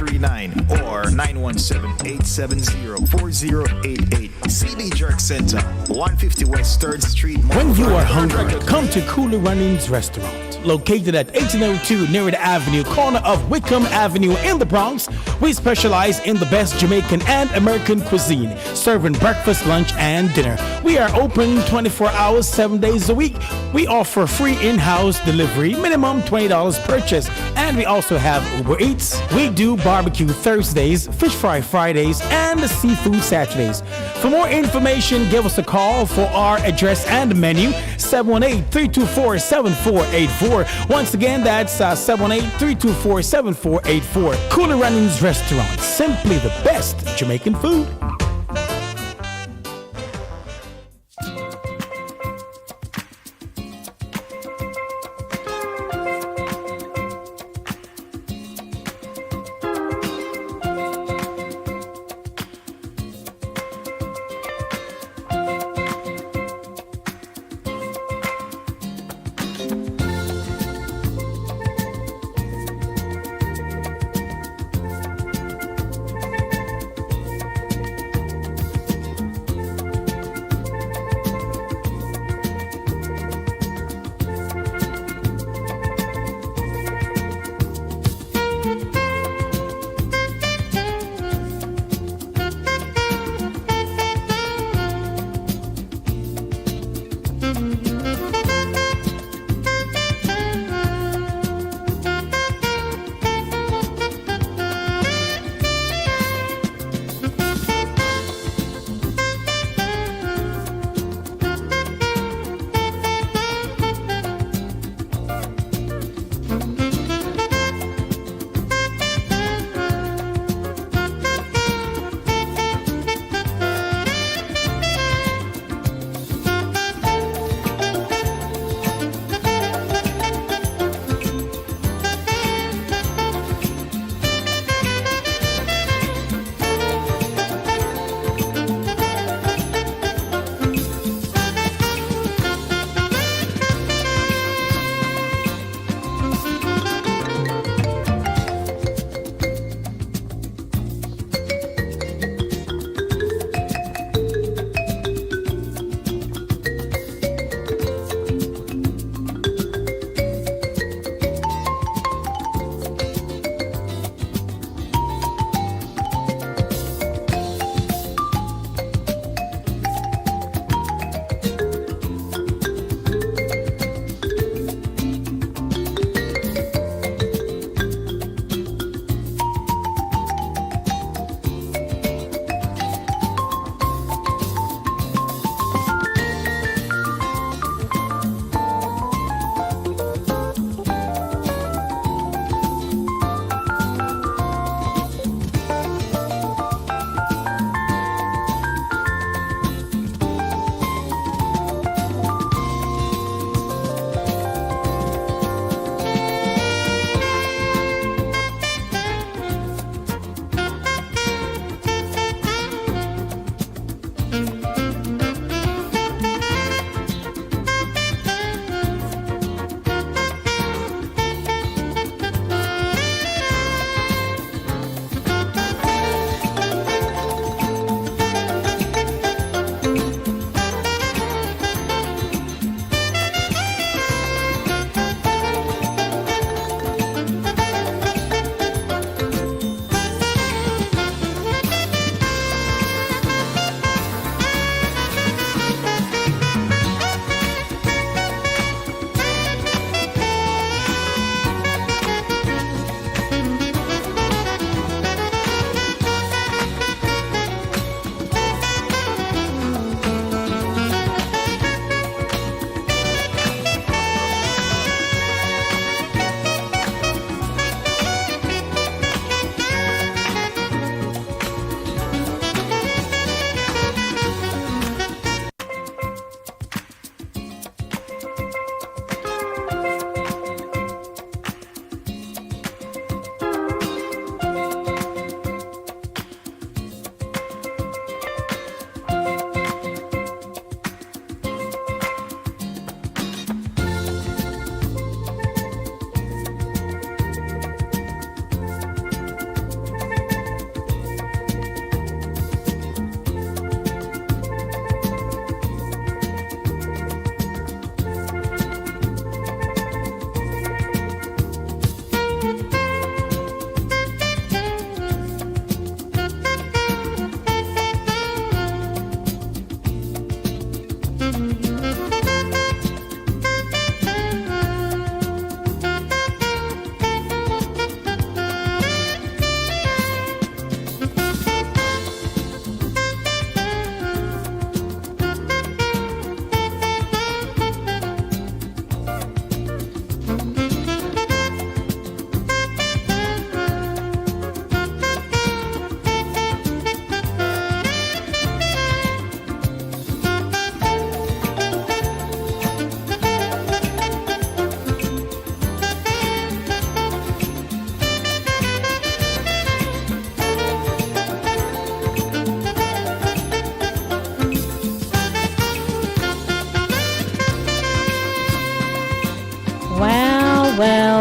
0939 or 917-870-4088. CD Jerk Center, 150 West 3rd Street. When you are hungry, come to Cool Runnings Restaurant. Located at 1802 Nereid Avenue, corner of Wickham Avenue in the Bronx, we specialize in the best Jamaican and American cuisine, serving breakfast, lunch, and dinner. We are open 24 hours, 7 days a week. We offer free in-house delivery, minimum $20 purchase, and we also have Uber Eats. We do barbecue Thursdays, fish fry Fridays, and seafood Saturdays. For more information, give us a call for our address and menu, 718-324-7484. Once again, that's 718-324-7484. Cooler Runnings Restaurant, simply the best Jamaican food.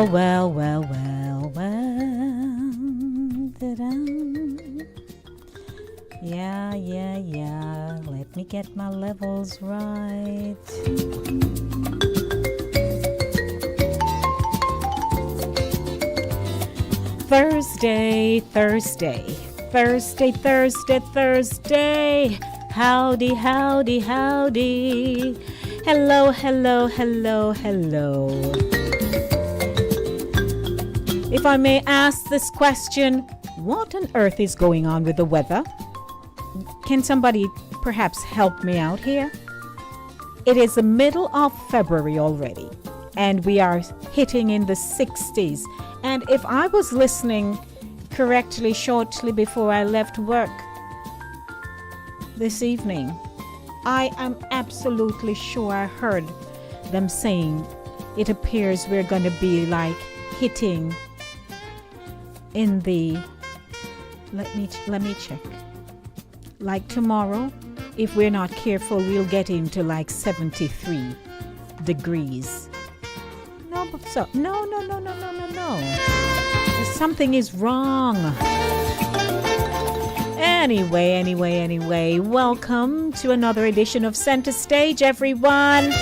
Well, well, well, well, well. Da-da. Yeah. Let me get my levels right. Thursday. Howdy. Hello. If I may ask this question, what on earth is going on with the weather? Can somebody perhaps help me out here? It is the middle of February already, and we are hitting in the 60s. And if I was listening correctly shortly before I left work this evening, I am absolutely sure I heard them saying it appears we're going to be like hitting in the, let me check. Like tomorrow, if we're not careful, we'll get into like 73 degrees. No. Something is wrong. Anyway, welcome to another edition of Center Stage, everyone.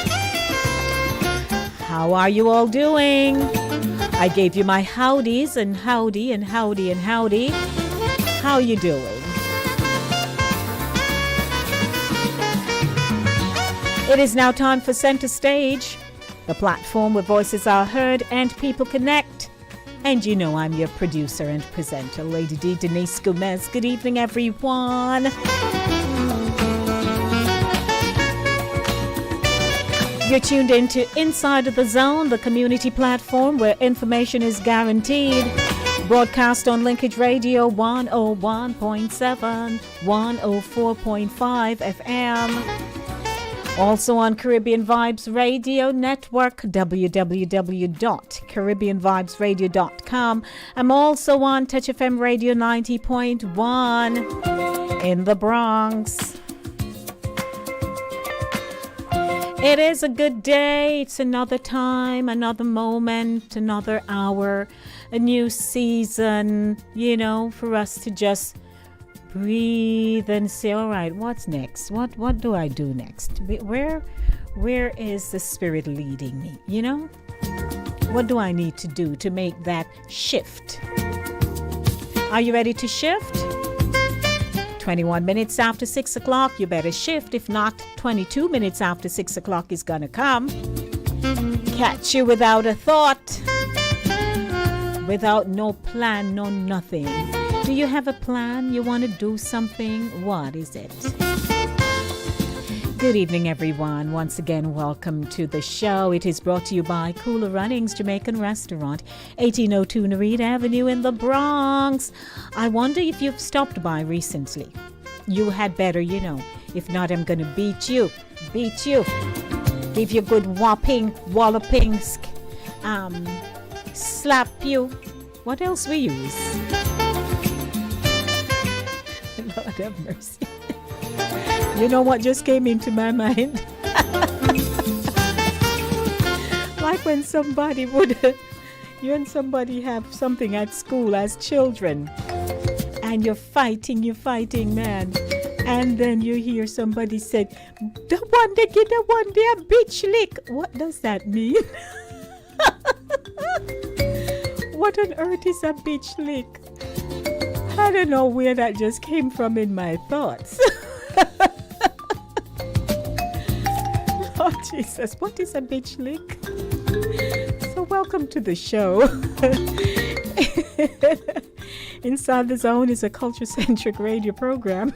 How are you all doing? I gave you my howdies and howdy. How you doing? It is now time for Center Stage, the platform where voices are heard and people connect. And you know I'm your producer and presenter, Lady D, Denise Gomez. Good evening, everyone. You're tuned into Inside of the Zone, the community platform where information is guaranteed. Broadcast on Linkage Radio 101.7, 104.5 FM. Also on Caribbean Vibes Radio Network, www.caribbeanvibesradio.com. I'm also on Touch FM Radio 90.1 in the Bronx. It is a good day. It's another time, another moment, another hour, a new season, for us to just breathe and say, all right, what's next? What do I do next? Where is the Spirit leading me? What do I need to do to make that shift? Are you ready to shift? 21 minutes after 6 o'clock, you better shift. If not, 22 minutes after 6 o'clock is gonna come. Catch you without a thought, without no plan, no nothing. Do you have a plan? You want to do something? What is it? Good evening, everyone. Once again, welcome to the show. It is brought to you by Cooler Runnings Jamaican Restaurant, 1802 Narita Avenue in the Bronx. I wonder if you've stopped by recently. You had better, If not, I'm going to beat you. Give you a good walloping, slap you. What else we use? Lord have mercy. You know what just came into my mind? Like when you and somebody have something at school as children, and you're fighting, man. And then you hear somebody say, the one they get the one day a bitch lick. What does that mean? What on earth is a bitch lick? I don't know where that just came from in my thoughts. Lord Jesus, what is a bitch lick? So welcome to the show. Inside the Zone is a culture-centric radio program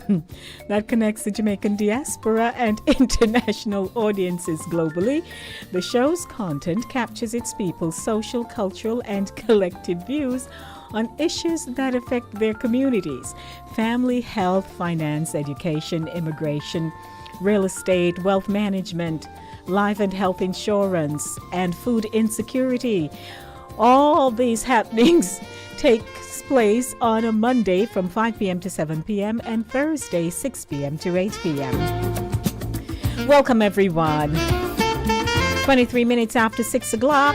that connects the Jamaican diaspora and international audiences globally. The show's content captures its people's social, cultural, and collective views on issues that affect their communities: family, health, finance, education, immigration, real estate, wealth management, life and health insurance, and food insecurity. All these happenings take place on a Monday from 5 p.m. to 7 p.m. and Thursday 6 p.m. to 8 p.m. Welcome, everyone. 23 minutes after 6 o'clock.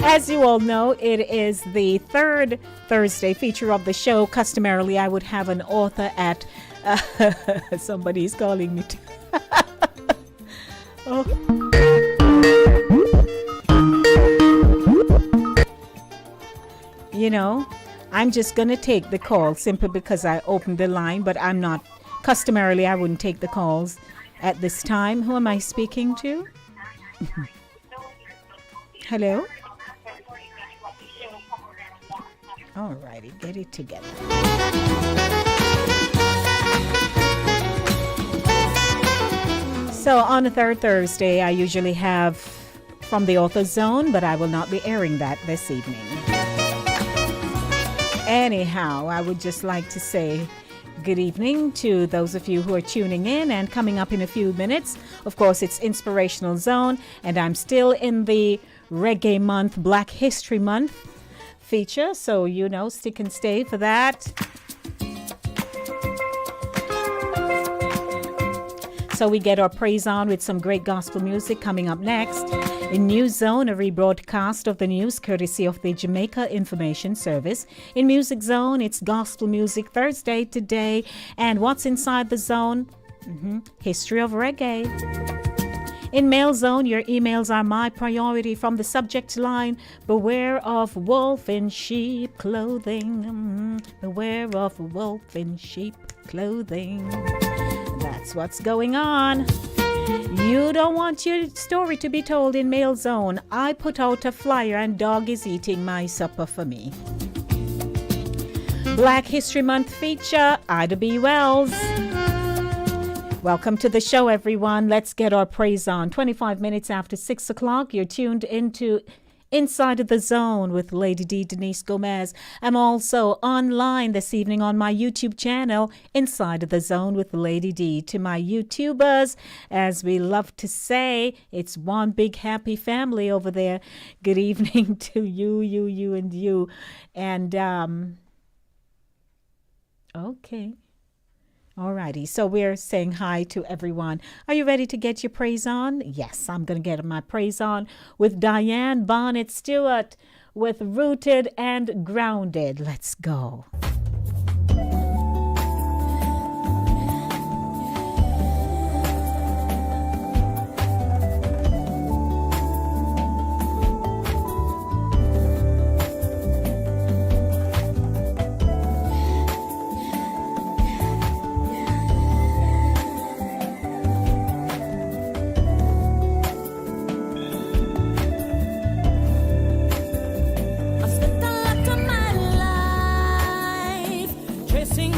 As you all know, it is the third Thursday feature of the show. Customarily, I would have an author at... somebody's calling me. Oh. You know, I'm just going to take the call simply because I opened the line, but I'm not. Customarily, I wouldn't take the calls at this time. Who am I speaking to? Hello? All righty, get it together. So on the third Thursday, I usually have From the Author Zone, but I will not be airing that this evening. Anyhow, I would just like to say good evening to those of you who are tuning in, and coming up in a few minutes, of course, it's Inspirational Zone, and I'm still in the Reggae Month, Black History Month feature, so you know, stick and stay for that. So we get our praise on with some great gospel music coming up next. In News Zone, a rebroadcast of the news courtesy of the Jamaica Information Service. In Music Zone, it's Gospel Music Thursday today. And what's inside the zone? History of reggae. In Mail Zone, your emails are my priority from the subject line, beware of wolf in sheep clothing. Beware of wolf in sheep clothing. That's what's going on. You don't want your story to be told in Mail Zone. I put out a flyer and dog is eating my supper for me. Black History Month feature, Ida B. Wells. Welcome to the show, everyone. Let's get our praise on. 25 minutes after 6 o'clock, you're tuned into Inside of the Zone with Lady D, Denise Gomez. I'm also online this evening on my YouTube channel, Inside of the Zone with Lady D. To my YouTubers, as we love to say, it's one big happy family over there. Good evening to you, and you. And, okay. Alrighty, so we're saying hi to everyone. Are you ready to get your praise on? Yes, I'm going to get my praise on with Diane Bonnet Stewart with Rooted and Grounded. Let's go. Tracing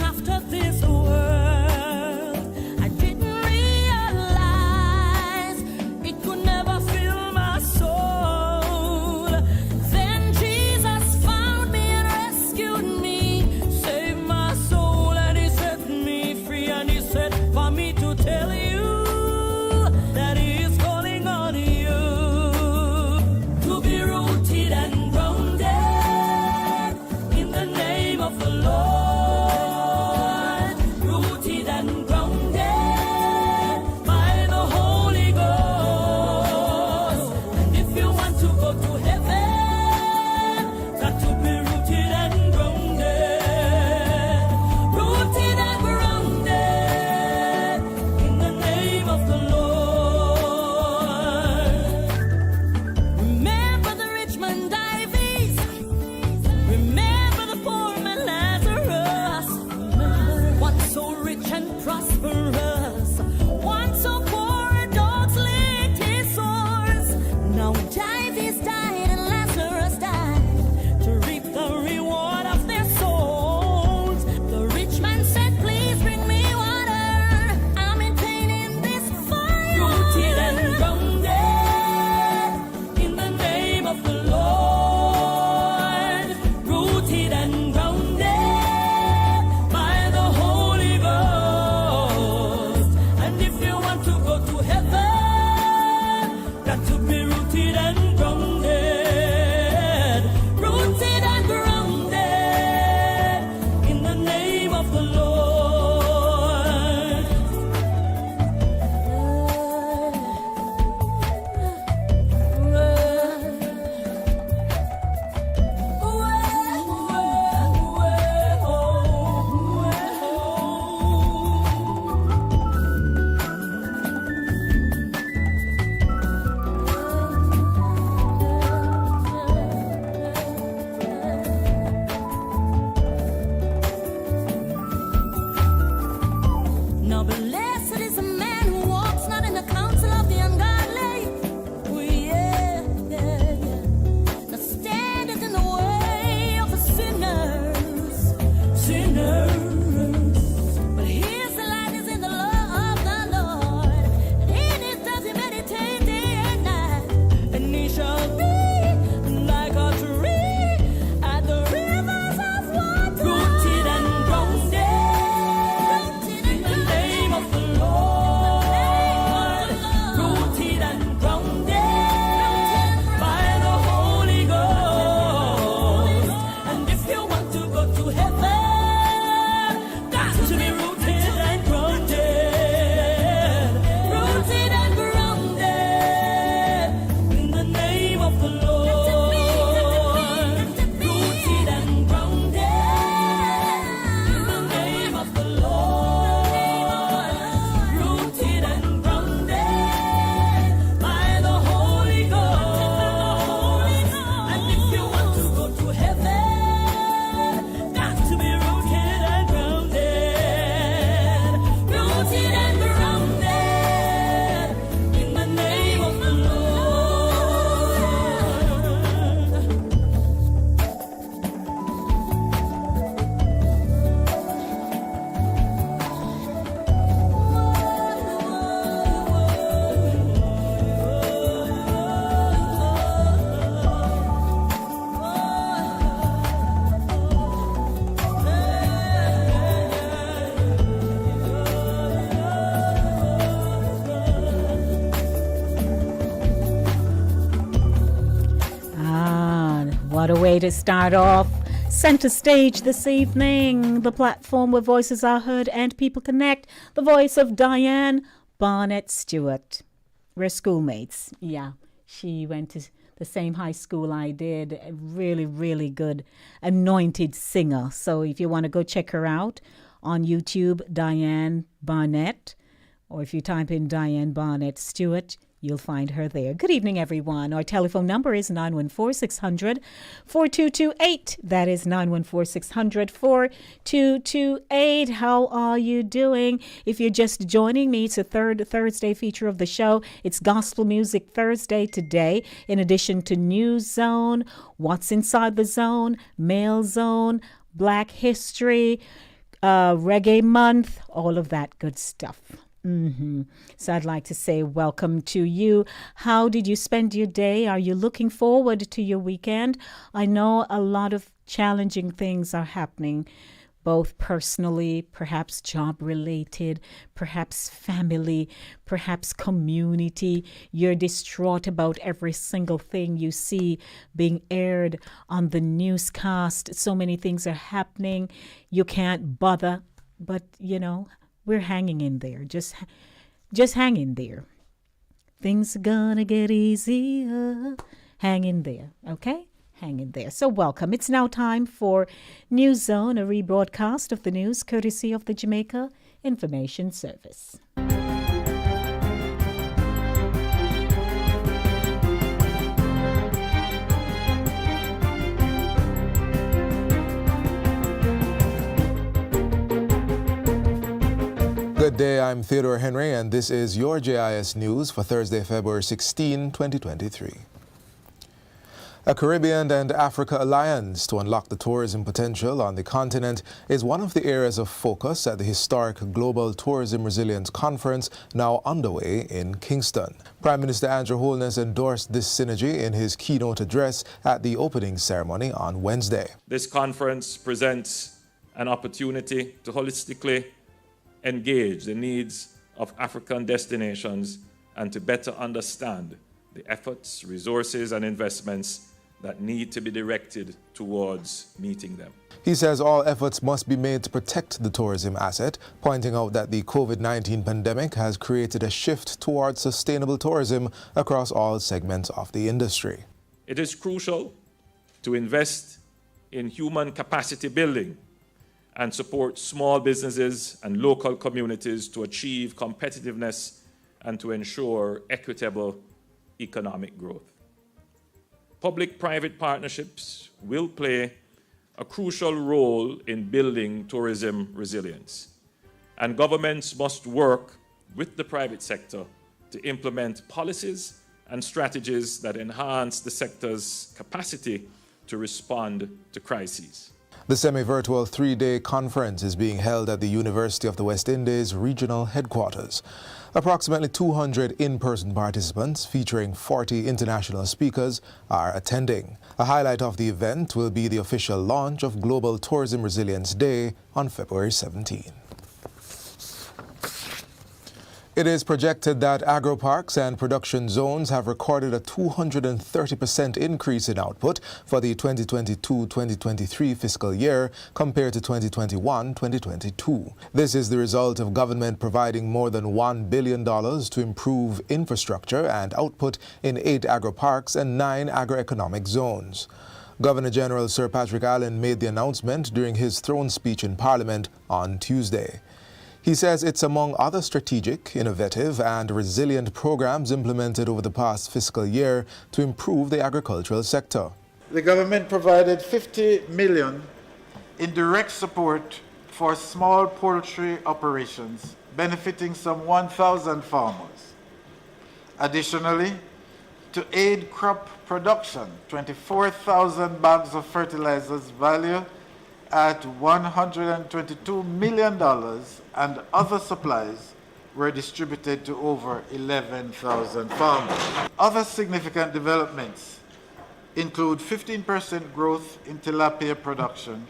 What a way to start off. Center stage this evening, the platform where voices are heard and people connect. The voice of Diane Barnett Stewart. We're schoolmates. Yeah, she went to the same high school I did. A really, really good anointed singer. So if you want to go check her out on YouTube, Diane Barnett, or if you type in Diane Barnett Stewart, you'll find her there. Good evening, everyone. Our telephone number is 914-600-4228. That is 914-600-4228. How are you doing? If you're just joining me, it's a third Thursday feature of the show. It's Gospel Music Thursday today, in addition to News Zone, What's Inside the Zone, Mail Zone, Black History, Reggae Month, all of that good stuff. So I'd like to say welcome to you. How did you spend your day? Are you looking forward to your weekend? I know a lot of challenging things are happening, both personally, perhaps job related, perhaps family, perhaps community. You're distraught about every single thing you see being aired on the newscast. So many things are happening. You can't bother, but you know, we're hanging in there. Just hang in there. Things are gonna get easier. Hang in there, okay? Hang in there. So welcome. It's now time for News Zone, a rebroadcast of the news courtesy of the Jamaica Information Service. Good day, I'm Theodore Henry, and this is your JIS News for Thursday, February 16, 2023. A Caribbean and Africa alliance to unlock the tourism potential on the continent is one of the areas of focus at the historic Global Tourism Resilience Conference now underway in Kingston. Prime Minister Andrew Holness endorsed this synergy in his keynote address at the opening ceremony on Wednesday. This conference presents an opportunity to holistically engage the needs of African destinations and to better understand the efforts, resources, and investments that need to be directed towards meeting them. He says all efforts must be made to protect the tourism asset, pointing out that the COVID-19 pandemic has created a shift towards sustainable tourism across all segments of the industry. It is crucial to invest in human capacity building and support small businesses and local communities to achieve competitiveness and to ensure equitable economic growth. Public-private partnerships will play a crucial role in building tourism resilience, and governments must work with the private sector to implement policies and strategies that enhance the sector's capacity to respond to crises. The semi-virtual three-day conference is being held at the University of the West Indies regional headquarters. Approximately 200 in-person participants featuring 40 international speakers are attending. A highlight of the event will be the official launch of Global Tourism Resilience Day on February 17. It is projected that agro-parks and production zones have recorded a 230% increase in output for the 2022-2023 fiscal year compared to 2021-2022. This is the result of government providing more than $1 billion to improve infrastructure and output in 8 agro-parks and 9 agroeconomic zones. Governor General Sir Patrick Allen made the announcement during his throne speech in Parliament on Tuesday. He says it's among other strategic, innovative, and resilient programs implemented over the past fiscal year to improve the agricultural sector. The government provided $50 million in direct support for small poultry operations, benefiting some 1,000 farmers. Additionally, to aid crop production, 24,000 bags of fertilizers valued at $122 million and other supplies were distributed to over 11,000 farmers. Other significant developments include 15% growth in tilapia production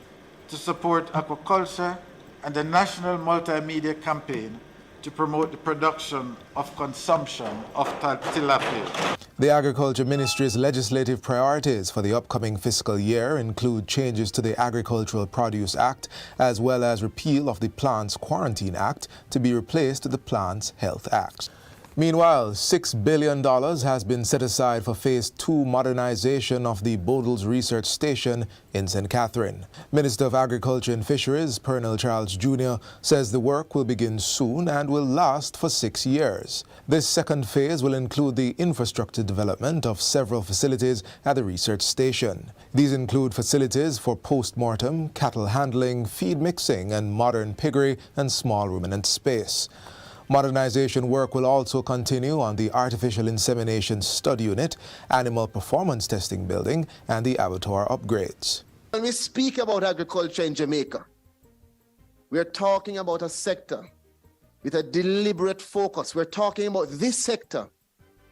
to support aquaculture and a national multimedia campaign to promote the production of consumption of tilapia. The Agriculture Ministry's legislative priorities for the upcoming fiscal year include changes to the Agricultural Produce Act, as well as repeal of the Plants Quarantine Act to be replaced with the Plants Health Act. Meanwhile, $6 billion has been set aside for Phase 2 modernization of the Bodles Research Station in St. Catherine. Minister of Agriculture and Fisheries, Pernell Charles Jr., says the work will begin soon and will last for 6 years. This second phase will include the infrastructure development of several facilities at the research station. These include facilities for post-mortem, cattle handling, feed mixing, and modern piggery and small ruminant space. Modernization work will also continue on the Artificial Insemination Study Unit, Animal Performance Testing Building, and the abattoir upgrades. When we speak about agriculture in Jamaica, we are talking about a sector with a deliberate focus. We're talking about this sector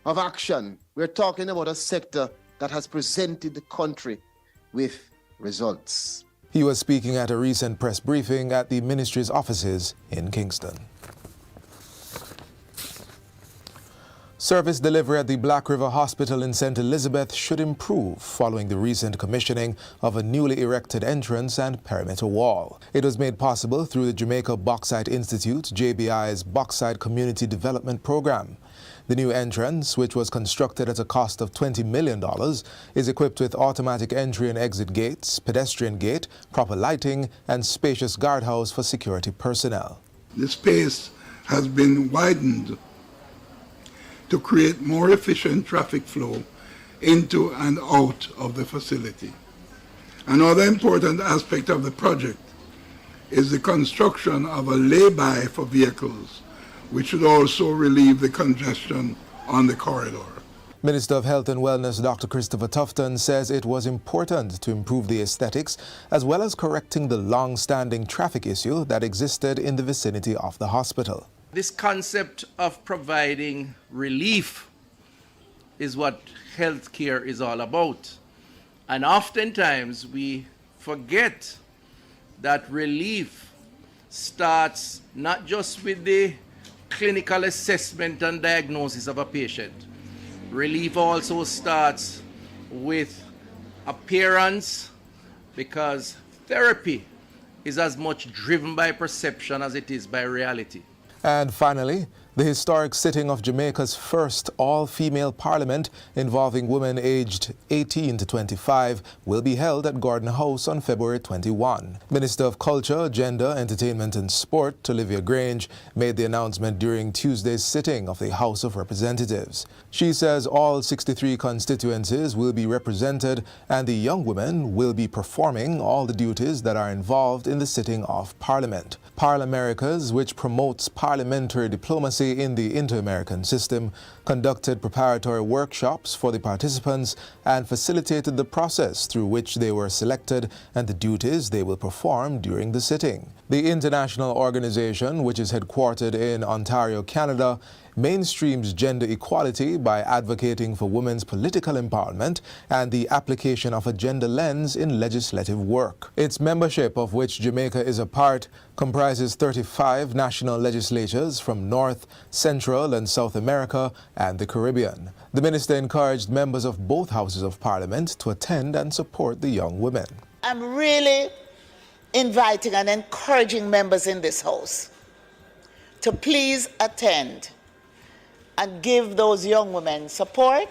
of action. We're talking about a sector that has presented the country with results. He was speaking at a recent press briefing at the ministry's offices in Kingston. Service delivery at the Black River Hospital in St. Elizabeth should improve following the recent commissioning of a newly erected entrance and perimeter wall. It was made possible through the Jamaica Bauxite Institute, JBI's Bauxite Community Development Program. The new entrance, which was constructed at a cost of $20 million, is equipped with automatic entry and exit gates, pedestrian gate, proper lighting, and spacious guardhouse for security personnel. The space has been widened to create more efficient traffic flow into and out of the facility. Another important aspect of the project is the construction of a lay-by for vehicles, which should also relieve the congestion on the corridor. Minister of Health and Wellness Dr. Christopher Tufton says it was important to improve the aesthetics as well as correcting the long-standing traffic issue that existed in the vicinity of the hospital. This concept of providing relief is what healthcare is all about. And oftentimes we forget that relief starts not just with the clinical assessment and diagnosis of a patient. Relief also starts with appearance, because therapy is as much driven by perception as it is by reality. And finally, the historic sitting of Jamaica's first all-female parliament involving women aged 18 to 25 will be held at Gordon House on February 21. Minister of Culture, Gender, Entertainment and Sport, Olivia Grange, made the announcement during Tuesday's sitting of the House of Representatives. She says all 63 constituencies will be represented and the young women will be performing all the duties that are involved in the sitting of Parliament. Parliamericas, which promotes parliamentary diplomacy in the Inter-American system, conducted preparatory workshops for the participants and facilitated the process through which they were selected and the duties they will perform during the sitting. The international organization, which is headquartered in Ontario, Canada, mainstreams gender equality by advocating for women's political empowerment and the application of a gender lens in legislative work. Its membership, of which Jamaica is a part, comprises 35 national legislatures from North, Central and South America and the Caribbean. The minister encouraged members of both houses of parliament to attend and support the young women. I'm really inviting and encouraging members in this house to please attend and give those young women support.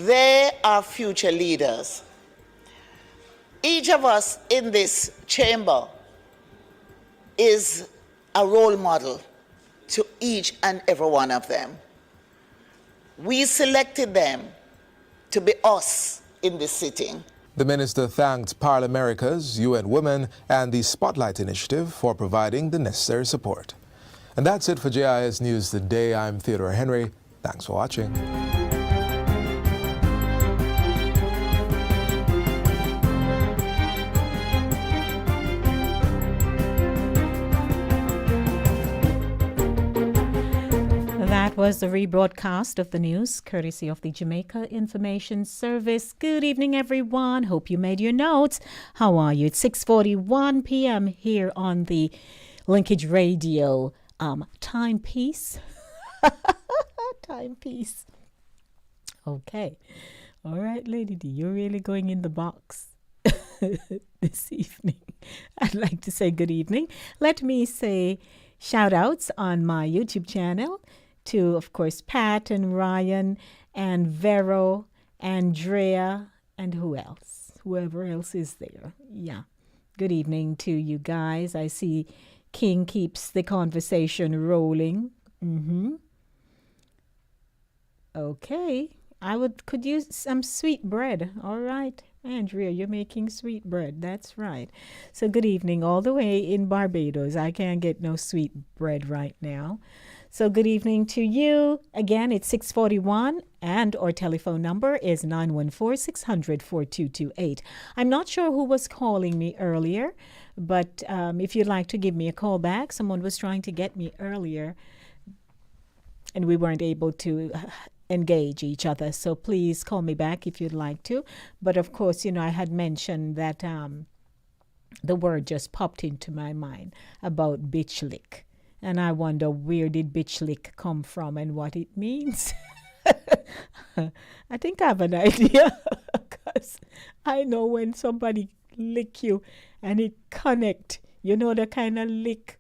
They are future leaders. Each of us in this chamber is a role model to each and every one of them. We selected them to be us in this sitting. The minister thanked Parliamericas, UN Women, and the Spotlight Initiative for providing the necessary support. And that's it for JIS News Today. I'm Theodore Henry. Thanks for watching. That was the rebroadcast of the news, courtesy of the Jamaica Information Service. Good evening, everyone. Hope you made your notes. How are you? It's 6:41 p.m. here on the Linkage Radio timepiece. Timepiece. Okay. All right, Lady D, you're really going in the box this evening. I'd like to say good evening. Let me say shout outs on my YouTube channel to, of course, Pat and Ryan and Vero, Andrea, and who else? Whoever else is there. Yeah. Good evening to you guys. I see King keeps the conversation rolling. Okay. Could use some sweet bread. All right. Andrea, you're making sweet bread. That's right. So good evening all the way in Barbados. I can't get no sweet bread right now. So good evening to you. Again, it's 641 and our telephone number is 914-600-4228. I'm not sure who was calling me earlier, but if you'd like to give me a call back, someone was trying to get me earlier and we weren't able to engage each other. So please call me back if you'd like to. But of course, I had mentioned that the word just popped into my mind about bitch lick. And I wonder, where did bitch lick come from and what it means? I think I have an idea, because I know when somebody lick you and it connect, the kind of lick,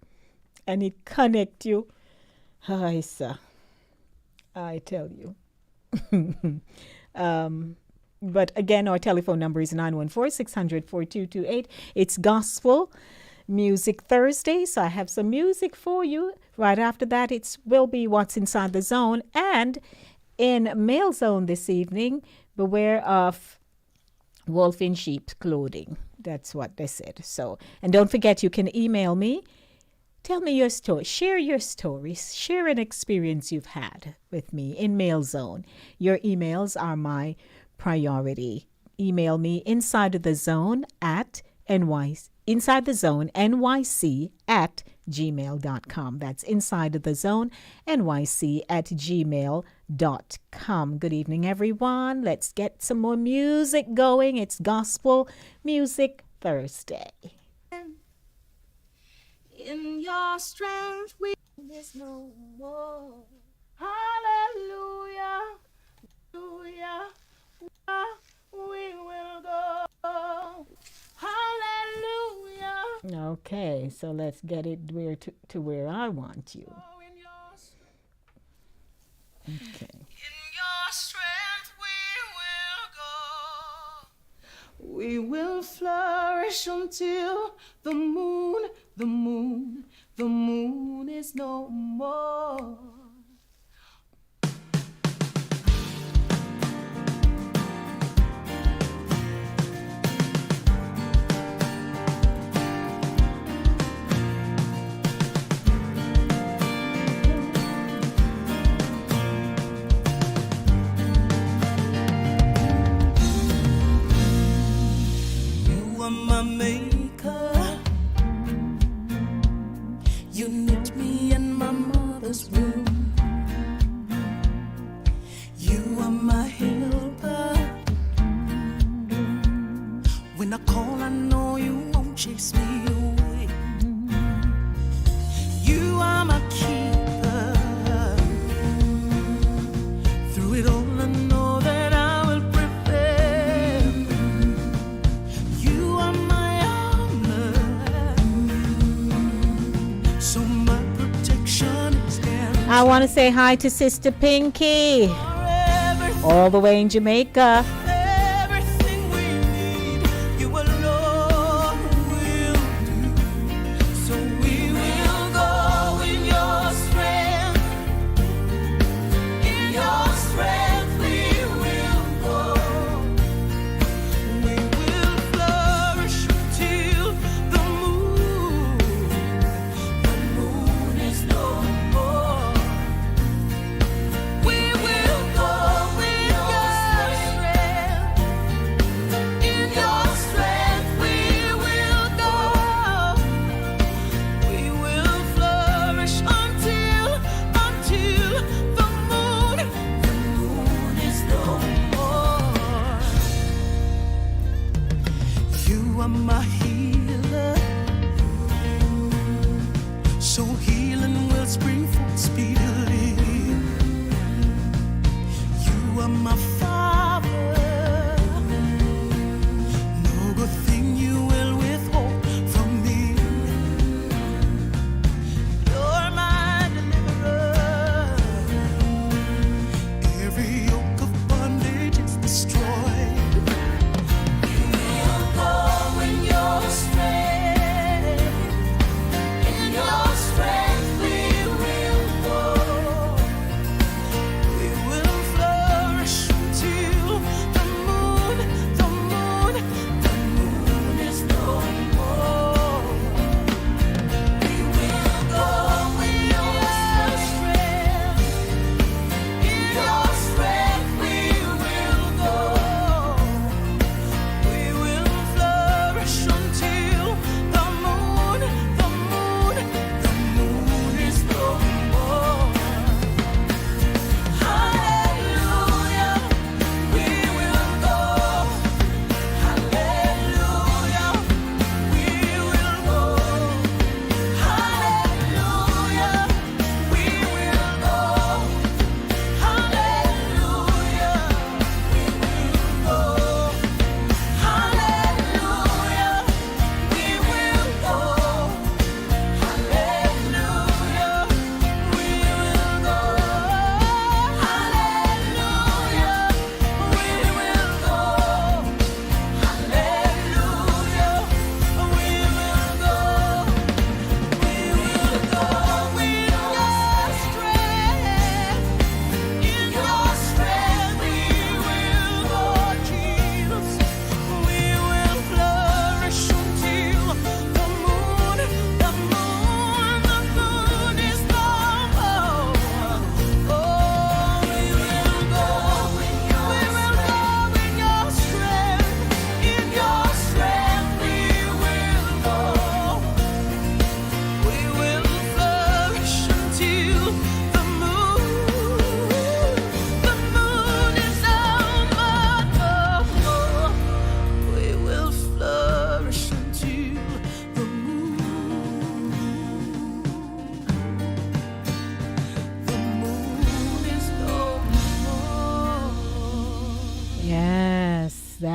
and it connect you. Hi, sir. I tell you. But again, our telephone number is 914-600-4228. It's Gospel Music Thursday, so I have some music for you. Right after that, will be What's Inside the Zone. And in Mail Zone this evening, beware of wolf in sheep's clothing. That's what they said. So, and don't forget, you can email me. Tell me your story. Share your stories. Share an experience you've had with me in Mail Zone. Your emails are my priority. Email me insidethezone at insidethezone@gmail.com. That's insidethezone@gmail.com. Good evening, everyone. Let's get some more music going. It's Gospel Music Thursday. In your strength, there's no more. Hallelujah, hallelujah, we will go. Hallelujah. Okay, so let's get it to where I want you. Okay. In your strength, we will go. We will flourish until the moon is no more. You are my maker. You knit me in my mother's womb. You are my helper. When I call, I know you won't chase me away. You are my keeper. Through it all, I know that I will prevail. You are my armor. So my protection is guaranteed. I want to say hi to Sister Pinky, all the way in Jamaica. Everything we need, you alone will do. So we will go in your strength. In your strength we will go. We will flourish till the moon. The moon is no more. We will go in your strength.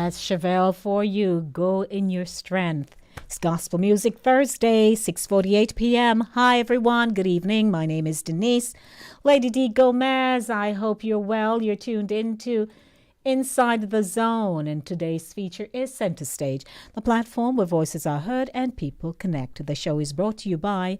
That's Chevelle for you. Go in your strength. It's Gospel Music Thursday, 6:48 p.m. Hi, everyone. Good evening. My name is Denise. Lady D. Gomez, I hope you're well. You're tuned into Inside the Zone, and today's feature is Center Stage, the platform where voices are heard and people connect. The show is brought to you by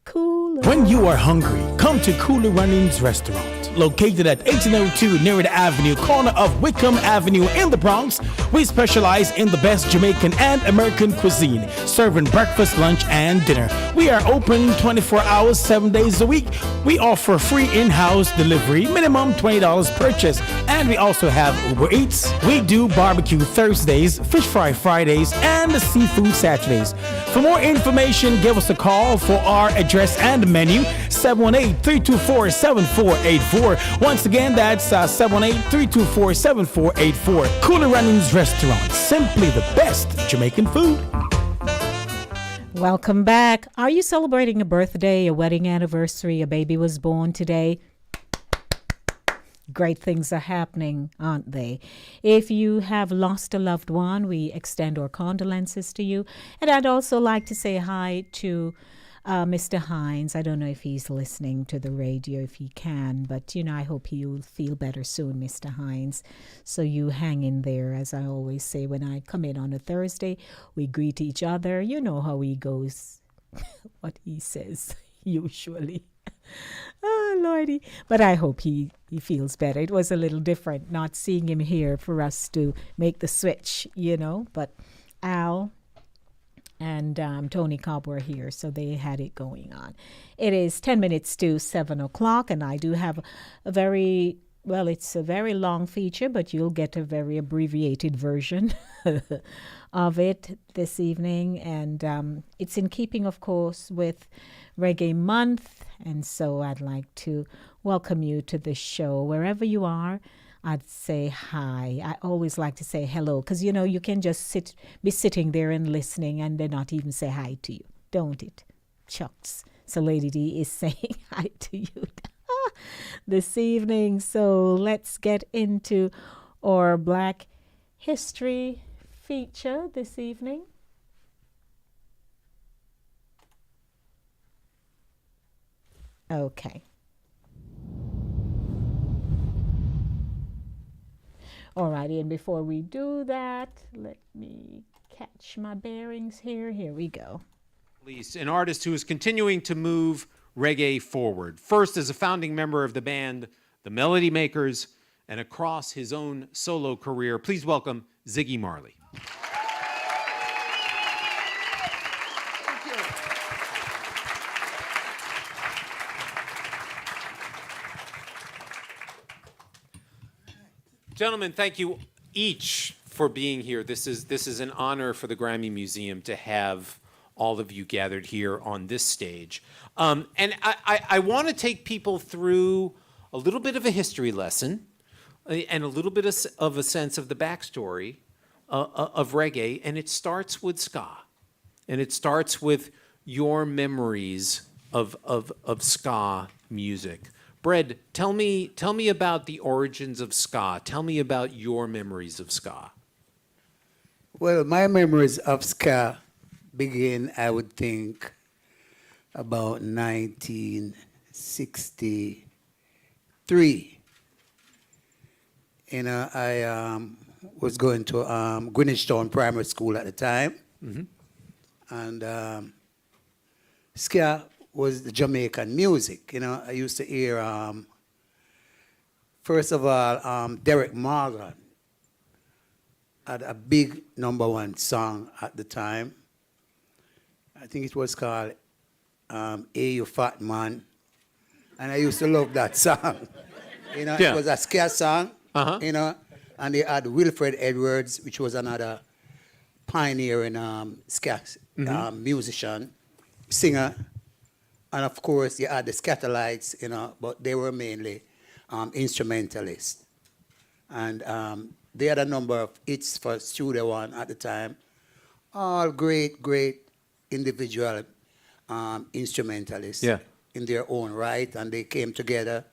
Cooler. When you are hungry, come to Cooler Runnings Restaurant. Located at 1802 Nerid Avenue, corner of Wickham Avenue in the Bronx, we specialize in the best Jamaican and American cuisine, serving breakfast, lunch, and dinner. We are open 24 hours, 7 days a week. We offer free in-house delivery, minimum $20 purchase, and we also have Uber Eats. We do barbecue Thursdays, fish fry Fridays, and seafood Saturdays. For more information, give us a call for our address and menu, 718-324-7484. Once again, that's 718-324-7484. Cooler Runnings Restaurant, simply the best Jamaican food. Welcome back. Are you celebrating a birthday, a wedding anniversary, a baby was born today? Great things are happening, aren't they? If you have lost a loved one, we extend our condolences to you. And I'd also like to say hi to Mr. Hines. I don't know if he's listening to the radio, if he can, but, I hope he'll feel better soon, Mr. Hines. So you hang in there, as I always say when I come in on a Thursday. We greet each other. You know how he goes, what he says, usually. Oh, Lordy. But I hope he feels better. It was a little different not seeing him here for us to make the switch, But Al and Tony Cobb were here, so they had it going on. It is 10 minutes to 7 o'clock, and I do have it's a very long feature, but you'll get a very abbreviated version of it this evening. And it's in keeping, of course, with Reggae Month. And so I'd like to welcome you to the show. Wherever you are, I'd say hi. I always like to say hello because, you can just be sitting there and listening and they not even say hi to you, don't it? Chucks. So Lady D is saying hi to you this evening. So let's get into our Black History feature this evening. Okay. Alrighty, and before we do that, let me catch my bearings here. Here we go. An artist who is continuing to move reggae forward. First as a founding member of the band, the Melody Makers, and across his own solo career. Please welcome Ziggy Marley. Gentlemen, thank you each for being here. This is an honor for the Grammy Museum to have all of you gathered here on this stage. And I want to take people through a little bit of a history lesson and a little bit of a sense of the backstory of reggae. And it starts with ska. And it starts with your memories of ska music. Bread, tell me about the origins of ska. Tell me about your memories of ska. Well, my memories of ska begin, I would think, about 1963. I was going to Greenwich Town Primary School at the time. Mm-hmm. And ska was the Jamaican music. I used to hear, first of all, Derek Morgan had a big #1 song at the time. I think it was called Hey You Fat Man. And I used to love that song. Yeah. It was a ska song, and they had Wilfred Edwards, which was another pioneering ska musician, singer. And of course, you had the Scatterlights, but they were mainly instrumentalists. And they had a number of hits for Studio One at the time. All great individual instrumentalists in their own right. And they came together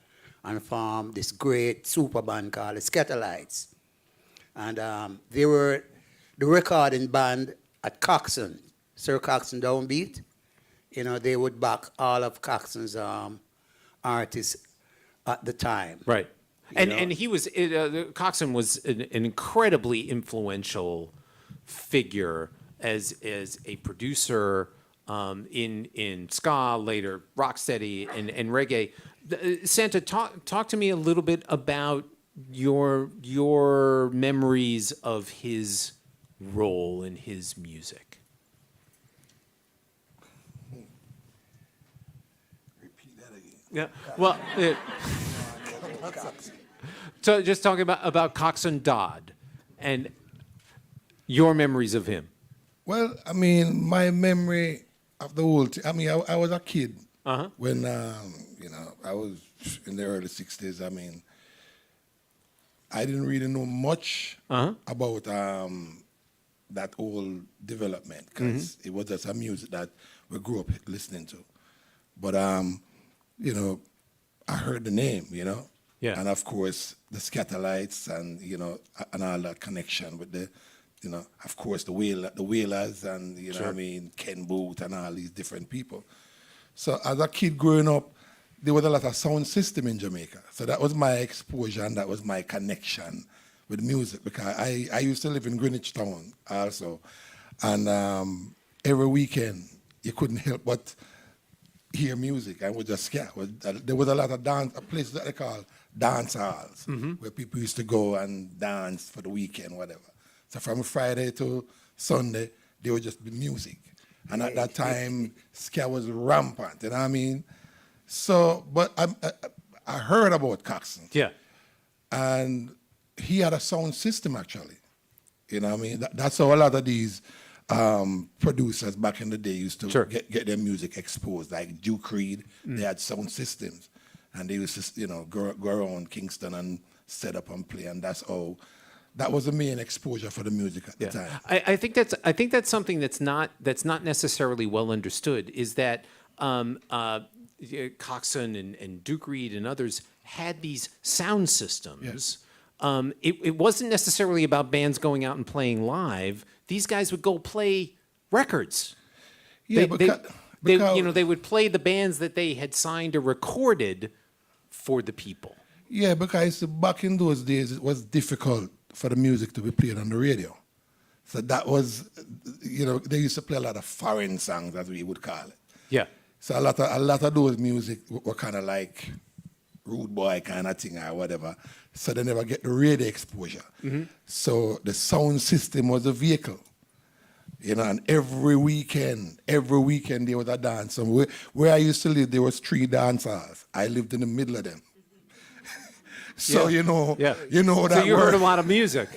and formed this great super band called the Scatterlights. And they were the recording band at Coxsone, Sir Coxsone Downbeat. You know, they would back all of Coxsone's artists at the time. Right. And he was, Coxsone was an incredibly influential figure as a producer in ska, later rocksteady and reggae. Santa, talk to me a little bit about your memories of his role in his music. Repeat that again. Yeah. Well, so just talking about Coxsone Dodd and your memories of him. Well, I mean, my memory of the whole thing, I mean, I was a kid when, I was in the early 60s. I mean, I didn't really know much about that whole development because it was just a music that we grew up listening to. But, I heard the name, Yeah. And of course, the Scatterlights and, and all that connection with the, of course, the Wailers and, Sure. what I mean, Ken Booth and all these different people. So as a kid growing up, there was a lot of sound system in Jamaica. So that was my exposure and that was my connection with music because I used to live in Greenwich Town also. And every weekend, you couldn't help but hear music and would just scare. There was a lot of places that they call dance halls where people used to go and dance for the weekend, whatever. So from Friday to Sunday, there would just be music. And at that time, ska was rampant, you know what I mean? So, but I heard about Coxsone. Yeah. And he had a sound system, actually. You know what I mean? That's how a lot of these producers back in the day used to get their music exposed. Like Duke Reed, they had sound systems. And they used to, go around Kingston and set up and play. And that was the main exposure for the music at the time. I think that's something that's not necessarily well understood. Is that Coxsone and Duke Reed and others had these sound systems. Yes. It wasn't necessarily about bands going out and playing live. These guys would go play records. Yeah, they would play the bands that they had signed or recorded for the people. Yeah, because back in those days, it was difficult for the music to be played on the radio. So that was, they used to play a lot of foreign songs, as we would call it. Yeah. So a lot of those music were kind of like rude boy kind of thing or whatever. So they never get the radio exposure. So the sound system was a vehicle. And every weekend there was a dance. And where I used to live, there was 3 dance halls. I lived in the middle of them. So you know that. So you heard a lot of music.